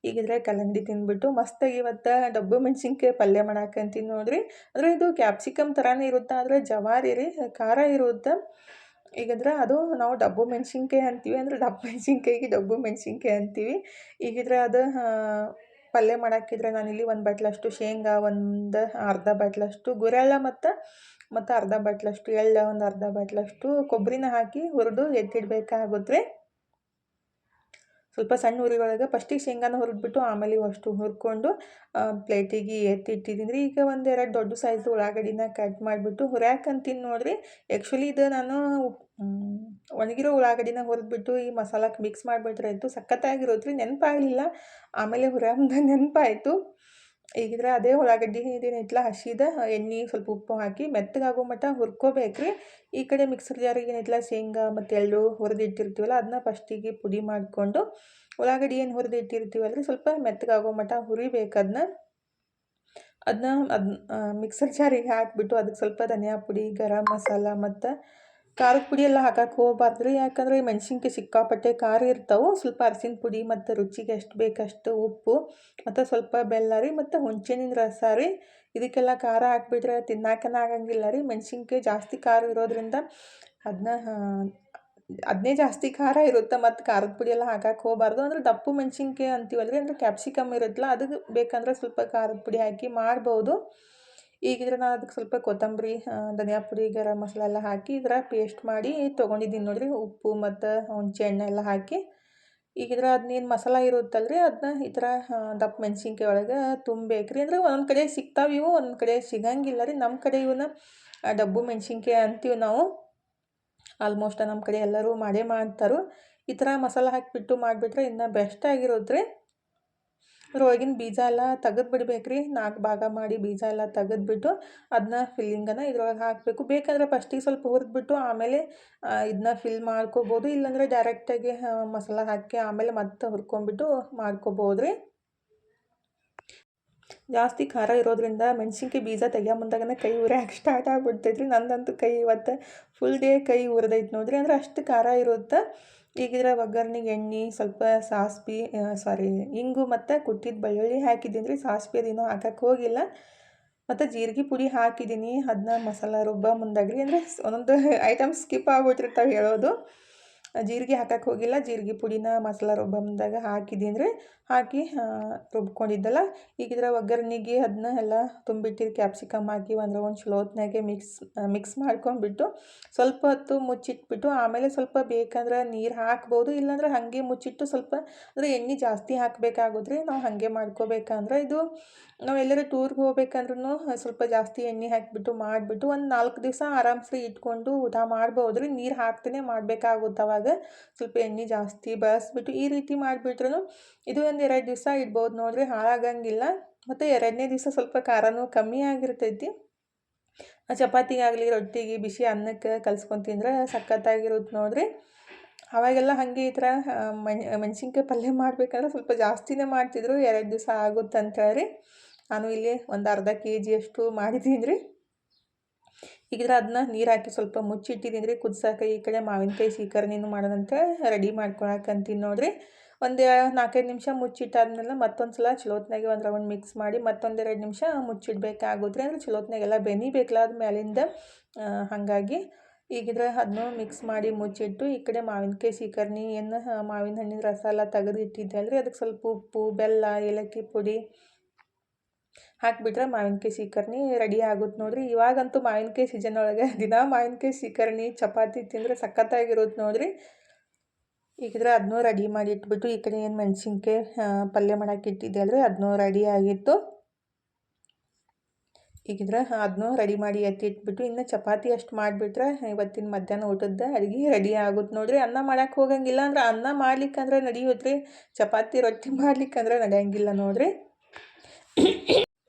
ಈಗಿದ್ರೆ ಕಲ್ಲಂಗಡಿ ತಿಂದ್ಬಿಟ್ಟು ಮಸ್ತಾಗಿ ಇವತ್ತು ಡಬ್ಬು ಮೆಣಸಿನ್ಕಾಯಿ ಪಲ್ಯ ಮಾಡಾಕಂತೀನಿ ನೋಡಿರಿ. ಅಂದರೆ ಇದು ಕ್ಯಾಪ್ಸಿಕಮ್ ಥರನೇ ಇರುತ್ತೆ, ಆದರೆ ಜವಾರಿ ರೀ, ಖಾರ ಇರುತ್ತೆ. ಈಗಿದ್ರೆ ಅದು ನಾವು ಡಬ್ಬು ಮೆಣಸಿನ್ಕಾಯಿ ಅಂತೀವಿ. ಅಂದರೆ ಡಬ್ಬು ಮೆಣಸಿನ್ಕಾಯಿಗೆ ಡಬ್ಬು ಮೆಣಸಿನ್ಕಾಯಿ ಅಂತೀವಿ. ಈಗಿದ್ರೆ ಅದು ಪಲ್ಯ ಮಾಡಾಕಿದ್ರೆ ನಾನಿಲ್ಲಿ 1 ಬಟ್ಲಷ್ಟು ಶೇಂಗಾ, ಒಂದು ಅರ್ಧ ಬಟ್ಲಷ್ಟು ಗುರೆಳ್ಳ ಮತ್ತು ಅರ್ಧ ಬಟ್ಲಷ್ಟು ಎಳ್ಳು, ಒಂದು ಅರ್ಧ ಬಟ್ಲಷ್ಟು ಕೊಬ್ಬರಿನ ಹಾಕಿ ಹುರಿದು ಎತ್ತಿಡ್ಬೇಕಾಗುತ್ತೆ ರೀ. ಸ್ವಲ್ಪ ಸಣ್ಣ ಉರಿ ಒಳಗೆ ಫಸ್ಟಿಗೆ ಶೇಂಗಾನ ಹುರಿದ್ಬಿಟ್ಟು ಆಮೇಲೆ ಅಷ್ಟು ಹುರ್ಕೊಂಡು ಪ್ಲೇಟಿಗೆ ಎತ್ತಿಟ್ಟಿದ್ದೀನಿ ರೀ. ಈಗ 1-2 ದೊಡ್ಡ ಸೈಜ್ ಉಳ್ಳಾಗಡ್ಡಿನ ಕಟ್ ಮಾಡಿಬಿಟ್ಟು ಹುರ್ಯಾಕಂತೀನಿ ನೋಡಿರಿ. ಆ್ಯಕ್ಚುಲಿ ಇದು ನಾನು ಒಣಗಿರೋ ಉಳ್ಳಾಗಡ್ಡಿನ ಹುರಿದ್ಬಿಟ್ಟು ಈ ಮಸಾಲಕ್ಕೆ ಮಿಕ್ಸ್ ಮಾಡಿಬಿಟ್ರೆ ಆಯಿತು, ಸಖತ್ತಾಗಿರುತ್ತೆ ರೀ. ನೆನಪಾಗಲಿಲ್ಲ, ಆಮೇಲೆ ಹುರಿಯಂದು ನೆನಪಾಯಿತು. ಈಗಿದ್ರೆ ಅದೇ ಉಳ್ಳಾಗಡ್ಡಿ ಇದೇನೈತಲ್ಲ ಹಸಿದ ಎಣ್ಣೆ ಸ್ವಲ್ಪ ಉಪ್ಪು ಹಾಕಿ ಮೆತ್ತಗಾಗೋ ಮಟ್ಟ ಹುರ್ಕೋಬೇಕು ರೀ. ಈ ಕಡೆ ಮಿಕ್ಸರ್ ಜಾರಿಗೆ ಏನೈತಲ್ಲ ಶೇಂಗಾ ಮತ್ತು ಎಳ್ಳು ಹುರಿದಿಟ್ಟಿರ್ತೀವಲ್ಲ ಅದನ್ನ ಫಸ್ಟಿಗೆ ಪುಡಿ ಮಾಡಿಕೊಂಡು ಉಳ್ಳಾಗಡ್ಡಿ ಏನು ಹುರಿದಿಟ್ಟಿರ್ತೀವಲ್ಲ ರೀ ಸ್ವಲ್ಪ ಮೆತ್ತಗಾಗೋ ಮಟ್ಟ ಹುರಿಬೇಕು. ಅದನ್ನ ಮಿಕ್ಸರ್ ಜಾರಿಗೆ ಹಾಕಿಬಿಟ್ಟು ಅದಕ್ಕೆ ಸ್ವಲ್ಪ ಧನಿಯಾ ಪುಡಿ, ಗರಂ ಮಸಾಲ ಮತ್ತು ಖಾರದ ಪುಡಿ ಎಲ್ಲ ಹಾಕಕ್ಕೆ ಹೋಗ್ಬಾರ್ದು ರೀ. ಯಾಕಂದರೆ ಮೆಣಸಿನ್ಕಾಯಿ ಸಿಕ್ಕಾಪಟ್ಟೆ ಖಾರ ಇರ್ತಾವೆ. ಸ್ವಲ್ಪ ಅರಸಿನ ಪುಡಿ ಮತ್ತು ರುಚಿಗೆ ಎಷ್ಟು ಬೇಕಷ್ಟು ಉಪ್ಪು ಮತ್ತು ಸ್ವಲ್ಪ ಬೆಲ್ಲ ರೀ ಮತ್ತು ಹುಣಸೆಹಣ್ಣಿನ ರಸ ರೀ. ಇದಕ್ಕೆಲ್ಲ ಖಾರ ಹಾಕ್ಬಿಟ್ರೆ ತಿನ್ನಕ್ಕನ ಆಗಂಗಿಲ್ಲ ರೀ. ಮೆಣಸಿನ್ಕಾಯಿ ಜಾಸ್ತಿ ಖಾರ ಇರೋದ್ರಿಂದ ಅದನ್ನೇ ಜಾಸ್ತಿ ಖಾರ ಇರುತ್ತೆ. ಮತ್ತು ಖಾರದ ಪುಡಿ ಎಲ್ಲ ಹಾಕಕ್ಕೆ ಹೋಗಬಾರ್ದು. ಅಂದರೆ ದಪ್ಪು ಮೆಣಸಿನ್ಕಾಯಿ ಅಂತೀವಲ್ಲ ರೀ, ಅಂದರೆ ಕ್ಯಾಪ್ಸಿಕಮ್ ಇರುತ್ತಲ್ಲ ಅದಕ್ಕೆ ಬೇಕಂದ್ರೆ ಸ್ವಲ್ಪ ಖಾರದ ಪುಡಿ ಹಾಕಿ ಮಾಡ್ಬೋದು. ಈಗಿದ್ರೆ ನಾನು ಅದಕ್ಕೆ ಸ್ವಲ್ಪ ಕೊತ್ತಂಬರಿ, ಧನಿಯಾ ಪುಡಿ, ಗರಂ ಮಸಾಲ ಎಲ್ಲ ಹಾಕಿ ಇದರ ಪೇಸ್ಟ್ ಮಾಡಿ ತೊಗೊಂಡಿದ್ದೀನಿ ನೋಡಿರಿ. ಉಪ್ಪು ಮತ್ತು ಹುಣಸೆ ಹಣ್ಣು ಎಲ್ಲ ಹಾಕಿ ಈಗಿದ್ರೆ ಅದನ್ನೇನು ಮಸಾಲ ಇರುತ್ತಲ್ಲ ರೀ ಅದನ್ನ ಈ ಥರ ದಪ್ಪ ಮೆಣಸಿನ್ಕಾಯಿ ಒಳಗೆ ತುಂಬಬೇಕು ರೀ. ಅಂದರೆ ಒಂದೊಂದು ಕಡೆ ಸಿಗ್ತಾವೆ ಇವು, ಒಂದೊಂದು ಕಡೆ ಸಿಗಂಗಿಲ್ಲ ರೀ. ನಮ್ಮ ಕಡೆ ಇವನ್ನ ಡಬ್ಬು ಮೆಣಸಿನ್ಕಾಯಿ ಅಂತೀವಿ ನಾವು. ಆಲ್ಮೋಸ್ಟ್ ನಮ್ಮ ಕಡೆ ಎಲ್ಲರೂ ಮಾಡೇ ಮಾಡ್ತಾರೆ. ಈ ಥರ ಮಸಾಲ ಹಾಕಿಬಿಟ್ಟು ಮಾಡಿಬಿಟ್ರೆ ಇನ್ನೂ ಬೆಸ್ಟ್ ಆಗಿರುತ್ತೆ ರೀ. ಅದ್ರೊಳಗಿನ ಬೀಜ ಎಲ್ಲ ತೆಗೆದು ಬಿಡ್ಬೇಕು ರೀ. 4 ಭಾಗ ಮಾಡಿ ಬೀಜ ಎಲ್ಲ ತೆಗೆದ್ಬಿಟ್ಟು ಅದನ್ನ ಫಿಲ್ಲಿಂಗನ್ನು ಇದ್ರೊಳಗೆ ಹಾಕಬೇಕು. ಬೇಕಂದ್ರೆ ಫಸ್ಟಿಗೆ ಸ್ವಲ್ಪ ಹುರಿದ್ಬಿಟ್ಟು ಆಮೇಲೆ ಇದನ್ನ ಫಿಲ್ ಮಾಡ್ಕೋಬೋದು. ಇಲ್ಲಾಂದರೆ ಡೈರೆಕ್ಟಾಗಿ ಮಸಾಲ ಹಾಕಿ ಆಮೇಲೆ ಮತ್ತೆ ಹುರ್ಕೊಂಬಿಟ್ಟು ಮಾಡ್ಕೋಬೋದು ರೀ. ಜಾಸ್ತಿ ಖಾರ ಇರೋದ್ರಿಂದ ಮೆಣಸಿನ್ಕಾಯಿ ಬೀಜ ತೆಗಿಯೋ ಮುಂದಾಗನೇ ಕೈ ಉರಿಯಕ್ಕೆ ಸ್ಟಾರ್ಟ್ ಆಗಿಬಿಡ್ತೈತೆ ರೀ. ನಂದಂತೂ ಕೈ ಇವತ್ತು ಫುಲ್ ಡೇ ಕೈ ಉರಿದೈತೆ ನೋಡಿರಿ. ಅಂದರೆ ಅಷ್ಟು ಖಾರ ಇರುತ್ತೆ. ಈಗಿದ್ರೆ ಒಗ್ಗರ್ಣೆಗೆ ಎಣ್ಣೆ, ಸ್ವಲ್ಪ ಸಾಸಿವೆ ಇಂಗು ಮತ್ತು ಕುಟ್ಟಿದ ಬೆಳ್ಳುಳ್ಳಿ ಹಾಕಿದ್ದೀನಿ ರೀ. ಸಾಸಿವೆ ಅದೇನೋ ಹಾಕಕ್ಕೆ ಹೋಗಿಲ್ಲ. ಮತ್ತು ಜೀರಿಗೆ ಪುಡಿ ಹಾಕಿದ್ದೀನಿ. ಅದನ್ನ ಮಸಾಲ ರುಬ್ಬ ಮುಂದಾಗ್ರಿ. ಅಂದರೆ ಒಂದೊಂದು ಐಟಮ್ ಸ್ಕಿಪ್ ಆಗ್ಬಿಟ್ಟಿರ್ತಾವೆ ಹೇಳೋದು. ಜೀರಿಗೆ ಹಾಕಕ್ಕೆ ಹೋಗಿಲ್ಲ. ಜೀರಿಗೆ ಪುಡಿನ ಮಸಾಲ ರುಬ್ಬಂದಾಗ ಹಾಕಿದ್ದೀನಿ ರೀ. ಹಾಕಿ ರುಬ್ಕೊಂಡಿದ್ದಲ್ಲ. ಈಗ ಇದ್ರ ಒಗ್ಗರಣೆಗೆ ಅದನ್ನ ಎಲ್ಲ ತುಂಬಿಟ್ಟಿದ್ದು ಕ್ಯಾಪ್ಸಿಕಮ್ ಹಾಕಿ ಒಂದು ರೌಂಡ್ ಚಲೋ ಹೊತ್ನಾಗೆ ಮಿಕ್ಸ್ ಮಾಡ್ಕೊಂಡ್ಬಿಟ್ಟು ಸ್ವಲ್ಪ ಹೊತ್ತು ಮುಚ್ಚಿಟ್ಬಿಟ್ಟು ಆಮೇಲೆ ಸ್ವಲ್ಪ ಬೇಕಂದ್ರೆ ನೀರು ಹಾಕ್ಬೋದು. ಇಲ್ಲಾಂದ್ರೆ ಹಾಗೆ ಮುಚ್ಚಿಟ್ಟು ಸ್ವಲ್ಪ ಅಂದರೆ ಎಣ್ಣೆ ಜಾಸ್ತಿ ಹಾಕಬೇಕಾಗುತ್ತೆ. ನಾವು ಹಾಗೆ ಮಾಡ್ಕೋಬೇಕಂದ್ರೆ ಇದು ನಾವು ಎಲ್ಲರೂ ಟೂರ್ಗೆ ಹೋಗ್ಬೇಕಂದ್ರೂ ಸ್ವಲ್ಪ ಜಾಸ್ತಿ ಎಣ್ಣೆ ಹಾಕಿಬಿಟ್ಟು ಮಾಡಿಬಿಟ್ಟು ಒಂದು 4 ದಿವಸ ಆರಾಮ್ಸೆ ಇಟ್ಕೊಂಡು ಊಟ ಮಾಡ್ಬೋದು ರೀ. ನೀರು ಹಾಕ್ತೇ ಮಾಡಬೇಕಾಗುತ್ತೆ. ಅವಾಗ ಸ್ವಲ್ಪ ಎಣ್ಣೆ ಜಾಸ್ತಿ ಬಳಸ್ಬಿಟ್ಟು ಈ ರೀತಿ ಮಾಡಿಬಿಟ್ರೂ ಇದು ಒಂದು 2 ದಿವಸ ಇಡ್ಬೋದು ನೋಡಿರಿ, ಹಾಳಾಗಂಗಿಲ್ಲ. ಮತ್ತು 2ನೇ ದಿವಸ ಸ್ವಲ್ಪ ಖಾರನೂ ಕಮ್ಮಿ ಆಗಿರ್ತೈತಿ. ಚಪಾತಿಗಾಗಲಿ ರೊಟ್ಟಿಗೆ ಬಿಸಿ ಅನ್ನಕ್ಕೆ ಕಲ್ಸ್ಕೊಂಡು ತಿಂದ್ರೆ ಸಖತ್ತಾಗಿರುತ್ತೆ ನೋಡಿರಿ. ಅವಾಗೆಲ್ಲ ಹಾಗೆ ಈ ಥರ ಮೆಣಸಿನ್ಕಾಯಿ ಪಲ್ಯ ಮಾಡಬೇಕಂದ್ರೆ ಸ್ವಲ್ಪ ಜಾಸ್ತಿನೇ ಮಾಡ್ತಿದ್ರು. 2 ದಿವಸ ಆಗುತ್ತೆ ಅಂತೇಳಿ ನಾನು ಇಲ್ಲಿ ಒಂದು ಅರ್ಧ kg ಅಷ್ಟು ಮಾಡಿದ್ದೀನಿ ರೀ. ಈಗಿದ್ರೆ ಅದನ್ನ ನೀರು ಹಾಕಿ ಸ್ವಲ್ಪ ಮುಚ್ಚಿಟ್ಟಿದ್ದೀನಿ ರೀ ಕುದ್ಸಕ್ಕೆ. ಈ ಕಡೆ ಮಾವಿನಕಾಯಿ ಸೀಕರ್ಣಿನೂ ಮಾಡೋದಂತ ರೆಡಿ ಮಾಡ್ಕೊಳಕ್ಕಂತೀನಿ ನೋಡಿರಿ. ಒಂದು 4-5 ನಿಮಿಷ ಮುಚ್ಚಿಟ್ಟಾದ್ಮೇಲೆ ಮತ್ತೊಂದು ಸಲ ಚಲೋತ್ನಾಗೆ ಒಂದು ರೌಂಡ್ ಮಿಕ್ಸ್ ಮಾಡಿ ಮತ್ತೊಂದು 2 ನಿಮಿಷ ಮುಚ್ಚಿಡ್ಬೇಕಾಗುತ್ತೆ ಅಂದರೆ ಚಲೋತ್ನಾಗೆಲ್ಲ ಬೆನಿಬೇಕಲ್ಲ ಅದು ಮೇಲಿಂದ. ಹಾಗಾಗಿ ಈಗಿದ್ರೆ ಅದನ್ನು ಮಿಕ್ಸ್ ಮಾಡಿ ಮುಚ್ಚಿಟ್ಟು ಈ ಕಡೆ ಮಾವಿನಕಾಯಿ ಸೀಕರ್ಣಿ ಏನು ಮಾವಿನ ಹಣ್ಣಿನ ರಸ ಎಲ್ಲ ತೆಗೆದು ಇಟ್ಟಿದ್ದೆ ಅಲ್ರಿ, ಅದಕ್ಕೆ ಸ್ವಲ್ಪ ಉಪ್ಪು, ಬೆಲ್ಲ, ಏಲಕ್ಕಿ ಪುಡಿ ಹಾಕಿಬಿಟ್ರೆ ಮಾವಿನಕಾಯಿ ಸೀಕರ್ಣಿ ರೆಡಿ ಆಗುತ್ತೆ ನೋಡಿರಿ. ಇವಾಗಂತೂ ಮಾವಿನಕಾಯಿ ಸೀಸನ್ ಒಳಗೆ ದಿನಾ ಮಾವಿನಕಾಯಿ ಸೀಕರ್ಣಿ ಚಪಾತಿ ತಿಂದರೆ ಸಖತ್ತಾಗಿರುತ್ತೆ ನೋಡಿರಿ. ಈಗಿದ್ರೆ ಅದನ್ನೂ ರೆಡಿ ಮಾಡಿ ಇಟ್ಬಿಟ್ಟು ಈ ಕಡೆ ಏನು ಮೆಣಸಿನ್ಕಾಯಿ ಪಲ್ಯ ಮಾಡೋಕೆ ಇಟ್ಟಿದ್ದೆ ಅಲ್ರಿ ಅದನ್ನೂ ರೆಡಿ ಆಗಿತ್ತು. ಈಗಿದ್ರೆ ಅದನ್ನೂ ರೆಡಿ ಮಾಡಿ ಎತ್ತಿಟ್ಬಿಟ್ಟು ಇನ್ನು ಚಪಾತಿ ಅಷ್ಟು ಮಾಡಿಬಿಟ್ರೆ ಇವತ್ತಿನ ಮಧ್ಯಾಹ್ನ ಊಟದ ಅಡುಗೆ ರೆಡಿ ಆಗುತ್ತೆ ನೋಡಿರಿ. ಅನ್ನ ಮಾಡೋಕೆ ಹೋಗಂಗಿಲ್ಲ ಅಂದ್ರೆ ಅನ್ನ ಮಾಡ್ಲಿಕ್ಕಂದ್ರೆ ನಡೆಯುತ್ತೆ ರೀ, ಚಪಾತಿ ರೊಟ್ಟಿ ಮಾಡ್ಲಿಕ್ಕಂದ್ರೆ ನಡೆಯಂಗಿಲ್ಲ ನೋಡಿರಿ.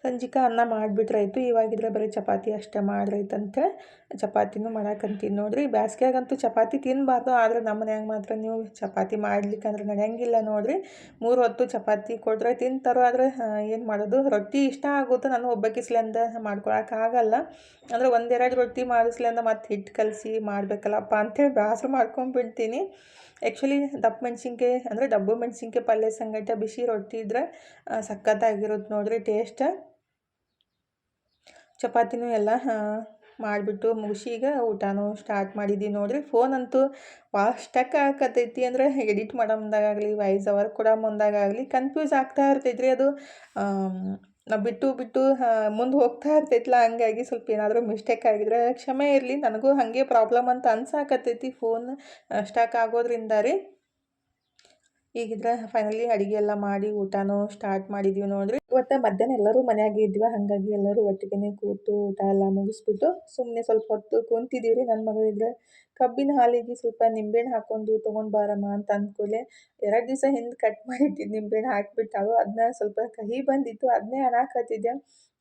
ಸಂಜಿಕ ಅನ್ನ ಮಾಡಿಬಿಟ್ರಾಯ್ತು. ಇವಾಗಿದ್ರೆ ಬರೀ ಚಪಾತಿ ಅಷ್ಟೇ ಮಾಡ್ರೈತಂತೆ ಚಪಾತಿನೂ ಮಾಡಾಕಂತೀನಿ ನೋಡಿರಿ. ಬ್ಯಾಸ್ಗ್ಯಾಗಂತೂ ಚಪಾತಿ ತಿನ್ನಬಾರ್ದು, ಆದರೆ ನಮ್ಮ ಮನ್ಯಾಗ ಮಾತ್ರ ನೀವು ಚಪಾತಿ ಮಾಡ್ಲಿಕ್ಕಂದ್ರೆ ನಡೆಯಂಗಿಲ್ಲ ನೋಡಿರಿ. 3 ಹೊತ್ತು ಚಪಾತಿ ಕೊಟ್ಟರೆ ತಿಂತಾರೋ. ಆದರೆ ಏನು ಮಾಡೋದು, ರೊಟ್ಟಿ ಇಷ್ಟ ಆಗುತ್ತೆ. ನಾನು ಒಬ್ಬಕ್ಕಿಸ್ಲಿಂದ ಮಾಡ್ಕೊಳಕ್ಕಾಗಲ್ಲ. ಅಂದರೆ 1-2 ರೊಟ್ಟಿ ಮಾಡಿಸ್ಲಿಂದ ಮತ್ತೆ ಹಿಟ್ಟು ಕಲಸಿ ಮಾಡಬೇಕಲ್ಲಪ್ಪ ಅಂಥೇಳಿ ಬೇಸರ ಮಾಡ್ಕೊಂಡ್ಬಿಡ್ತೀನಿ. ಆ್ಯಕ್ಚುಲಿ ದಪ್ಪ ಮೆಣಸಿನ್ಕಾಯಿ ಅಂದರೆ ಡಬ್ಬು ಮೆಣಸಿನ್ಕಾಯಿ ಪಲ್ಯ ಸಂಗಟ ಬಿಸಿ ರೊಟ್ಟಿ ಇದ್ರೆ ಸಖತ್ತಾಗಿರುತ್ತೆ ನೋಡಿರಿ ಟೇಸ್ಟ್. ಚಪಾತಿನೂ ಎಲ್ಲ ಮಾಡಿಬಿಟ್ಟು ಮುಗಿಸಿ ಈಗ ಊಟನೂ ಸ್ಟಾರ್ಟ್ ಮಾಡಿದ್ದೀವಿ ನೋಡಿರಿ. ಫೋನ್ ಅಂತೂ ಭಾಳ ಸ್ಟಕ್ ಆಗಕತ್ತೈತಿ. ಅಂದರೆ ಎಡಿಟ್ ಮಾಡೋ ಮುಂದಾಗಲಿ ವಾಯ್ಸ್ ಓವರ್ ಕೊಡೋ ಮುಂದಾಗಲಿ ಕನ್ಫ್ಯೂಸ್ ಆಗ್ತಾ ಇರ್ತೈತ್ರಿ. ಅದು ನಾವು ಬಿಟ್ಟು ಮುಂದೆ ಹೋಗ್ತಾ ಇರ್ತೈತಲ್ಲ, ಹಂಗಾಗಿ ಸ್ವಲ್ಪ ಏನಾದರೂ ಮಿಸ್ಟೇಕ್ ಆಗಿದ್ರೆ ಕ್ಷಮೆ ಇರಲಿ. ನನಗೂ ಹಾಗೆ ಪ್ರಾಬ್ಲಮ್ ಅಂತ ಅನ್ಸಾಕತ್ತೈತಿ ಫೋನ್ ಸ್ಟಕ್ ಆಗೋದ್ರಿಂದ ರೀ. ಈಗಿದ್ರೆ ಫೈನಲಿ ಅಡುಗೆ ಎಲ್ಲ ಮಾಡಿ ಊಟನೂ ಸ್ಟಾರ್ಟ್ ಮಾಡಿದ್ದೀವಿ ನೋಡಿರಿ. ಇವತ್ತು ಮಧ್ಯಾಹ್ನ ಎಲ್ಲರೂ ಮನೆಯಾಗೆ ಇದ್ವಿ, ಹಾಗಾಗಿ ಎಲ್ಲರೂ ಒಟ್ಟಿಗೆ ಕೂತು ಊಟ ಎಲ್ಲ ಮುಗಿಸ್ಬಿಟ್ಟು ಸುಮ್ಮನೆ ಸ್ವಲ್ಪ ಹೊತ್ತು ಕುಂತಿದ್ದೀವಿ ರೀ. ನನ್ನ ಮಗಳಿದ್ರೆ ಕಬ್ಬಿನ ಹಾಲಿಗೆ ಸ್ವಲ್ಪ ನಿಂಬೆಹಣ್ಣು ಹಾಕ್ಕೊಂಡು ತೊಗೊಂಡು ಬಾರಮ್ಮ ಅಂತ ಅಂದ್ಕೊಳ್ಳೆ 2 ದಿವಸ ಹಿಂದೆ ಕಟ್ ಮಾಡಿಟ್ಟಿದ್ದು ನಿಂಬೆಹಣ್ಣು ಹಾಕಿಬಿಟ್ಟಾಳು. ಅದನ್ನ ಸ್ವಲ್ಪ ಕಹಿ ಬಂದಿತ್ತು, ಅದನ್ನೇ ಹಾಕತ್ತಿದ್ದೆ.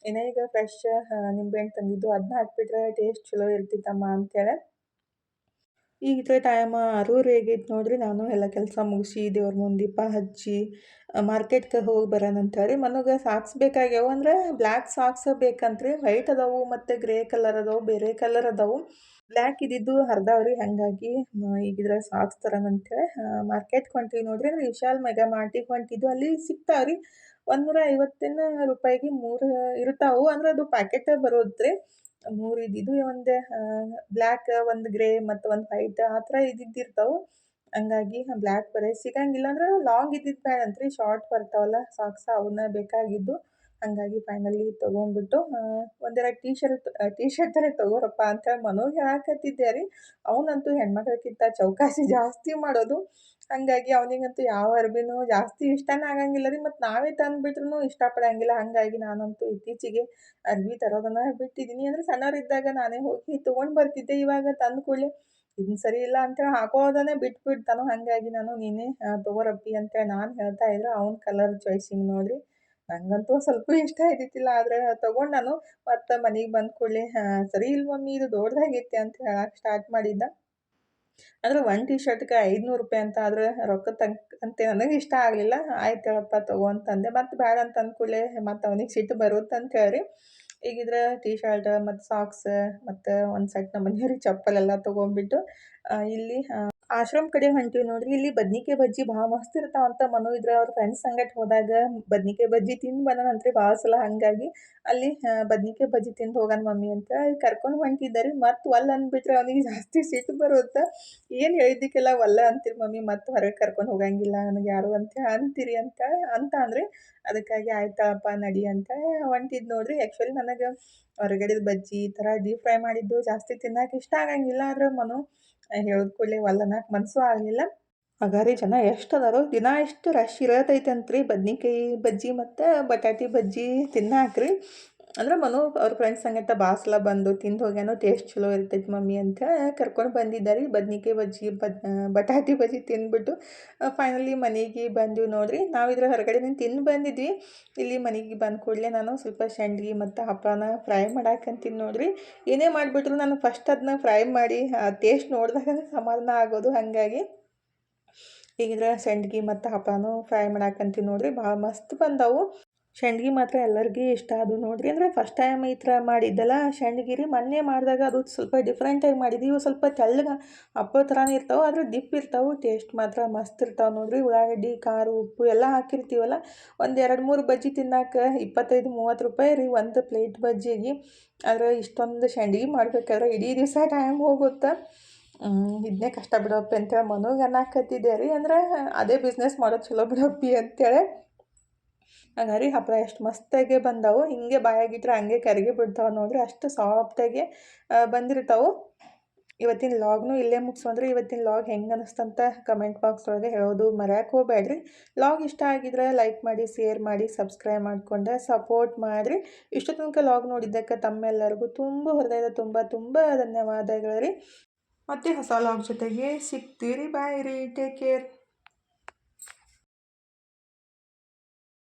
ಇನ್ನೂ ಈಗ ಫ್ರೆಶ್ ನಿಂಬೆಹಣ್ಣು ತಂದಿದ್ದು ಅದನ್ನ ಹಾಕಿಬಿಟ್ರೆ ಟೇಸ್ಟ್ ಚಲೋ ಇರ್ತಿತ್ತಮ್ಮ ಅಂತೇಳಿ. ಈಗಿದ್ರೆ ಟೈಮ್ 6:30 ಆಗೈತೆ ನೋಡಿರಿ. ನಾನು ಎಲ್ಲ ಕೆಲಸ ಮುಗಿಸಿ ದೇವ್ರ ಮುಂದೆ ದೀಪ ಹಚ್ಚಿ ಮಾರ್ಕೆಟ್ಗೆ ಹೋಗಿ ಬರೋಣ ಅಂತೇಳಿ ಮನಗೆ ಸಾಕ್ಸ್ ಬೇಕಾಗ್ಯಾವ. ಅಂದರೆ ಬ್ಲ್ಯಾಕ್ ಸಾಕ್ಸ್ ಬೇಕಂತ್ರಿ. ವೈಟ್ ಅದಾವು ಮತ್ತು ಗ್ರೇ ಕಲರ್ ಅದಾವು, ಬೇರೆ ಕಲರ್ ಅದಾವು. ಬ್ಲ್ಯಾಕ್ ಇದ್ದಿದ್ದು ಹರಿದಾವ್ರಿ. ಹಾಗಾಗಿ ಈಗಿದ್ರೆ ಸಾಕ್ಸ್ ತರೋಣಂತೇಳಿ ಮಾರ್ಕೆಟ್ಗೆ ಹೊಂಟೀವಿ ನೋಡಿರಿ. ಅಂದರೆ ವಿಶಾಲ್ ಮೆಗಾ ಮಾರ್ಟಿಗೆ ಹೊಂಟಿದ್ದು. ಅಲ್ಲಿ ಸಿಗ್ತಾವ್ರಿ 150 ರೂಪಾಯಿಗೆ 3 ಇರ್ತಾವೆ. ಅಂದರೆ ಅದು ಪ್ಯಾಕೆಟ್ ಬರೋದ್ರಿ. 3 ಇದ್ದಿದ್ದು, ಒಂದು ಬ್ಲ್ಯಾಕ್, ಒಂದು ಗ್ರೇ ಮತ್ತು ಒಂದು ವೈಟ್ ಆ ಥರ ಇದ್ದಿರ್ತಾವೆ. ಹಂಗಾಗಿ ಬ್ಲ್ಯಾಕ್ ಬರೀ ಸಿಗಂಗಿಲ್ಲ. ಅಂದ್ರೆ ಲಾಂಗ್ ಇದ್ದಿದ್ದು ಬೇಡಂತ್ರಿ, ಶಾರ್ಟ್ ಬರ್ತಾವಲ್ಲ ಸಾಕ್ಸ್ ಅವನ್ನ ಬೇಕಾಗಿದ್ದು. ಹಾಗಾಗಿ ಫೈನಲಿ ತೊಗೊಂಡ್ಬಿಟ್ಟು 1-2 ಟೀ ಶರ್ಟ್ ತೊಗೋರಪ್ಪ ಅಂತೇಳಿ ಮನೋಗೆ ಹೇಳಕತ್ತಿದ್ದೆ ರೀ. ಅವನಂತೂ ಹೆಣ್ಮಕ್ಳಕ್ಕಿಂತ ಚೌಕಾಸಿ ಜಾಸ್ತಿ ಮಾಡೋದು. ಹಾಗಾಗಿ ಅವನಿಗಂತೂ ಯಾವ ಅರ್ಬಿನೂ ಜಾಸ್ತಿ ಇಷ್ಟನೇ ಆಗಂಗಿಲ್ಲ ರೀ. ಮತ್ತು ನಾವೇ ತಂದುಬಿಟ್ರೂ ಇಷ್ಟಪಡಂಗಿಲ್ಲ. ಹಾಗಾಗಿ ನಾನಂತೂ ಇತ್ತೀಚೆಗೆ ಅರ್ಬಿ ತರೋದನ್ನು ಬಿಟ್ಟಿದ್ದೀನಿ. ಅಂದರೆ ಸಣ್ಣವರಿದ್ದಾಗ ನಾನೇ ಹೋಗಿ ತೊಗೊಂಡು ಬರ್ತಿದ್ದೆ. ಇವಾಗ ತಂದು ಕೂಡಲೇ ಇದನ್ನು ಸರಿ ಇಲ್ಲ ಅಂತೇಳಿ ಹಾಕೋದನ್ನೇ ಬಿಟ್ಬಿಡ್ತಾನೋ. ಹಾಗಾಗಿ ನಾನು ನೀನೇ ತೊಗೋರಪ್ಪಿ ಅಂತೇಳಿ ನಾನು ಹೇಳ್ತಾ ಇದ್ರೆ ಅವ್ನ ಕಲರ್ ಚಾಯ್ಸಿಂಗ್ ನೋಡಿರಿ. ನನಗಂತೂ ಸ್ವಲ್ಪ ಇಷ್ಟ ಇದ್ದಿದ್ದಿಲ್ಲ, ಆದರೆ ತೊಗೊಂಡು ನಾನು ಮತ್ತು ಮನೆಗೆ ಬಂದ ಕೂಡಲೇ ಸರಿ ಇಲ್ಲ ಮಮ್ಮಿ ಇದು ದೊಡ್ಡದಾಗೈತೆ ಅಂತ ಹೇಳಕ್ಕೆ ಸ್ಟಾರ್ಟ್ ಮಾಡಿದ್ದ. ಅಂದರೆ ಒಂದು ಟೀ ಶರ್ಟ್ಗೆ 500 ರೂಪಾಯಿ ಅಂತ. ಆದರೆ ರೊಕ್ಕ ಅಂತೆ ನನಗೆ ಇಷ್ಟ ಆಗಲಿಲ್ಲ. ಆಯ್ತು ಹೇಳಪ್ಪ ತೊಗೊ ಅಂತಂದೆ. ಮತ್ತು ಬೇಡ ಅಂತ ಅಂದ ಕೂಡಲೇ ಮತ್ತು ಅವನಿಗೆ ಸಿಟ್ಟು ಬರುತ್ತೆ ಅಂತ ಹೇಳಿ ಈಗಿದ್ರೆ ಟೀ ಶರ್ಟ್ ಮತ್ತು ಸಾಕ್ಸ್ ಮತ್ತು ಒಂದು ಸೆಟ್ ನಮ್ಮ ಮನೆಯವ್ರಿಗೆ ಚಪ್ಪಲೆಲ್ಲ ತೊಗೊಂಡ್ಬಿಟ್ಟು ಇಲ್ಲಿ ಆಶ್ರಮ ಕಡೆ ಹೊಂಟೀವಿ ನೋಡ್ರಿ. ಇಲ್ಲಿ ಬದ್ನಿಕಾಯಿ ಬಜ್ಜಿ ಭಾಳ ಮಸ್ತ್ ಇರ್ತಾವಂತ. ಮನು ಇದ್ರ ಅವ್ರ ಫ್ರೆಂಡ್ಸ್ ಸಂಗಟ ಹೋದಾಗ ಬದ್ನಿಕಾಯಿ ಬಜ್ಜಿ ತಿಂದು ಬಂದಾನಂತ್ರಿ ಭಾಳ ಸಲ. ಹಾಗಾಗಿ ಅಲ್ಲಿ ಬದ್ನಿಕಾಯಿ ಬಜ್ಜಿ ತಿಂದು ಹೋಗಣ ಮಮ್ಮಿ ಅಂತ ಕರ್ಕೊಂಡು ಹೊಂಟಿದ್ದೆ ರೀ. ಮತ್ತು ಒಲ್ಲೆ ಅಂದ್ಬಿಟ್ರೆ ಅವನಿಗೆ ಜಾಸ್ತಿ ಸಿಟ್ಟು ಬರುತ್ತೆ. ಏನು ಹೇಳಿದ್ದಕ್ಕೆಲ್ಲ ಒಲ್ಲೆ ಅಂತೀರಿ ಮಮ್ಮಿ, ಮತ್ತು ಹೊರಗೆ ಕರ್ಕೊಂಡು ಹೋಗಂಗಿಲ್ಲ ನನಗೆ ಯಾರು ಅಂತ ಅಂತೀರಿ ಅಂತ ಅಂದ್ರಿ. ಅದಕ್ಕಾಗಿ ಆಯ್ತಪ್ಪ ನಡಿ ಅಂತ ಹೊಂಟಿದ್ದು ನೋಡ್ರಿ. ಆ್ಯಕ್ಚುಲಿ ನನಗೆ ಹೊರಗಡೆದು ಬಜ್ಜಿ ಈ ಥರ ಡೀಪ್ ಫ್ರೈ ಮಾಡಿದ್ದು ಜಾಸ್ತಿ ತಿನ್ನಕ್ಕೆ ಇಷ್ಟ ಆಗಂಗಿಲ್ಲ. ಆದ್ರೆ ಮನು ಹೇಳಿದ ಕೂಡಲೇ ಒಲ್ಲೆ ಅನ್ನಕ್ಕೆ ಮನಸ್ಸು ಆಗಲಿಲ್ಲ. ಅಗಾರಿ ಜನ ಎಷ್ಟು ಅದಾರೋ, ದಿನ ಎಷ್ಟು ರಶ್ ಇರತೈತಂತ್ರಿ ಬದ್ನಿಕಾಯಿ ಬಜ್ಜಿ ಮತ್ತು ಬಟಾಟಿ ಬಜ್ಜಿ ತಿನ್ನಾಕ್ರಿ. ಅಂದ್ರೆ ಮನು ಅವ್ರ ಫ್ರೆಂಡ್ಸ್ ಸಂಗಟ ಭಾಳ ಸಲ ಬಂದು ತಿಂದು ಹೋಗ್ಯಾನೋ, ಟೇಸ್ಟ್ ಚಲೋ ಇರ್ತೈತಿ ಮಮ್ಮಿ ಅಂತ ಕರ್ಕೊಂಡು ಬಂದಿದ್ದ ರೀ. ಬದ್ನಿಕಾಯಿ ಬಜ್ಜಿ ಬಟಾಟಿ ಬಜ್ಜಿ ತಿಂದ್ಬಿಟ್ಟು ಫೈನಲಿ ಮನೆಗೆ ಬಂದ್ವಿ ನೋಡ್ರಿ. ನಾವು ಇದ್ರ ಹೊರಗಡೆಯಿಂದ ತಿಂದು ಬಂದಿದ್ವಿ. ಇಲ್ಲಿ ಮನೆಗೆ ಬಂದ ಕೂಡಲೇ ನಾನು ಸ್ವಲ್ಪ ಸಂಡ್ಗೆ ಮತ್ತು ಹಪ್ಪಳನ ಫ್ರೈ ಮಾಡಾಕಂತೀನಿ ನೋಡ್ರಿ. ಏನೇ ಮಾಡಿಬಿಟ್ರು ನಾನು ಫಸ್ಟ್ ಅದನ್ನ ಫ್ರೈ ಮಾಡಿ ಟೇಸ್ಟ್ ನೋಡಿದಾಗ ಸಮಾಧಾನ ಆಗೋದು. ಹಾಗಾಗಿ ಈಗಿದ್ರೆ ಸಂಡ್ಗೆ ಮತ್ತು ಹಪ್ಪಳನೂ ಫ್ರೈ ಮಾಡಾಕಂತೀನಿ ನೋಡ್ರಿ. ಭಾಳ ಮಸ್ತ್ ಬಂದವು. ಸಂಡ್ಗೆ ಮಾತ್ರ ಎಲ್ಲರಿಗೂ ಇಷ್ಟ ಅದು ನೋಡ್ರಿ. ಅಂದರೆ ಫಸ್ಟ್ ಟೈಮ್ ಈ ಥರ ಮಾಡಿದ್ದಲ್ಲ ಸಂಡ್ಗೆ ರೀ. ಮೊನ್ನೆ ಮಾಡಿದಾಗ ಅದು ಸ್ವಲ್ಪ ಡಿಫ್ರೆಂಟಾಗಿ ಮಾಡಿದ್ವಿ. ಇವು ಸ್ವಲ್ಪ ತೆಳ್ಳಗೆ ಹಪ್ಪಳ ಥರನೇ ಇರ್ತಾವೆ, ಆದರೆ ದಿಪ್ ಇರ್ತಾವೆ. ಟೇಸ್ಟ್ ಮಾತ್ರ ಮಸ್ತ್ ಇರ್ತಾವೆ ನೋಡ್ರಿ. ಉಳ್ಳಾಗಡ್ಡಿ, ಖಾರ, ಉಪ್ಪು ಎಲ್ಲ ಹಾಕಿರ್ತೀವಲ್ಲ. ಒಂದು 2-3 ಬಜ್ಜಿ ತಿನ್ನಕ್ಕೆ 25-30 ರೂಪಾಯಿ ರೀ ಒಂದು ಪ್ಲೇಟ್ ಬಜ್ಜಿಗೆ. ಆದರೆ ಇಷ್ಟೊಂದು ಸಂಡ್ಗೆ ಮಾಡ್ಬೇಕಾದ್ರೆ ಇಡೀ ದಿವಸ ಟೈಮ್ ಹೋಗುತ್ತೆ. ಇದನ್ನೇ ಕಷ್ಟ ಬಿಡಪ್ಪಿ ಅಂತೇಳಿ ಮನುಗೆ ಅನ್ನಕತ್ತಿದ್ದೆ ರೀ. ಅಂದ್ರೆ ಅದೇ ಬಿಸ್ನೆಸ್ ಮಾಡೋದು ಚಲೋ ಬಿಡಪ್ಪಿ ಅಂತೇಳಿ. ಹಂಗಾರಿ ಹಪ್ಪಳ ಎಷ್ಟು ಮಸ್ತಾಗೆ ಬಂದವು. ಹಿಂಗೆ ಬಾಯಾಗಿಟ್ರೆ ಹಂಗೆ ಕರಗಿ ಬಿಡ್ತಾವೆ ನೋಡ್ರಿ. ಅಷ್ಟು ಸಾಫ್ಟಾಗಿ ಬಂದಿರ್ತಾವೆ. ಇವತ್ತಿನ ಲಾಗ್ನು ಇಲ್ಲೇ ಮುಗಿಸೋಣ್ರಿ. ಇವತ್ತಿನ ಲಾಗ್ ಹೆಂಗೆ ಅನ್ನಿಸ್ತಂತ ಕಮೆಂಟ್ ಬಾಕ್ಸ್ ಒಳಗೆ ಹೇಳೋದು ಮರೆಯೋಕೆ ಹೋಗಬೇಡ್ರಿ. ಲಾಗ್ ಇಷ್ಟ ಆಗಿದ್ರೆ ಲೈಕ್ ಮಾಡಿ, ಶೇರ್ ಮಾಡಿ, ಸಬ್ಸ್ಕ್ರೈಬ್ ಮಾಡಿಕೊಂಡು ಸಪೋರ್ಟ್ ಮಾಡಿರಿ. ಇಷ್ಟು ತನಕ ಲಾಗ್ ನೋಡಿದ್ದಕ್ಕೆ ತಮ್ಮೆಲ್ಲರಿಗೂ ಹೃದಯದ ತುಂಬ ಧನ್ಯವಾದಗಳು ರೀ. ಮತ್ತೆ ಹೊಸ ಲಾಗ್ ಜೊತೆಗೆ ಸಿಗ್ತೀವಿ ರೀ. ಬಾಯ್ ರೀ. Take care.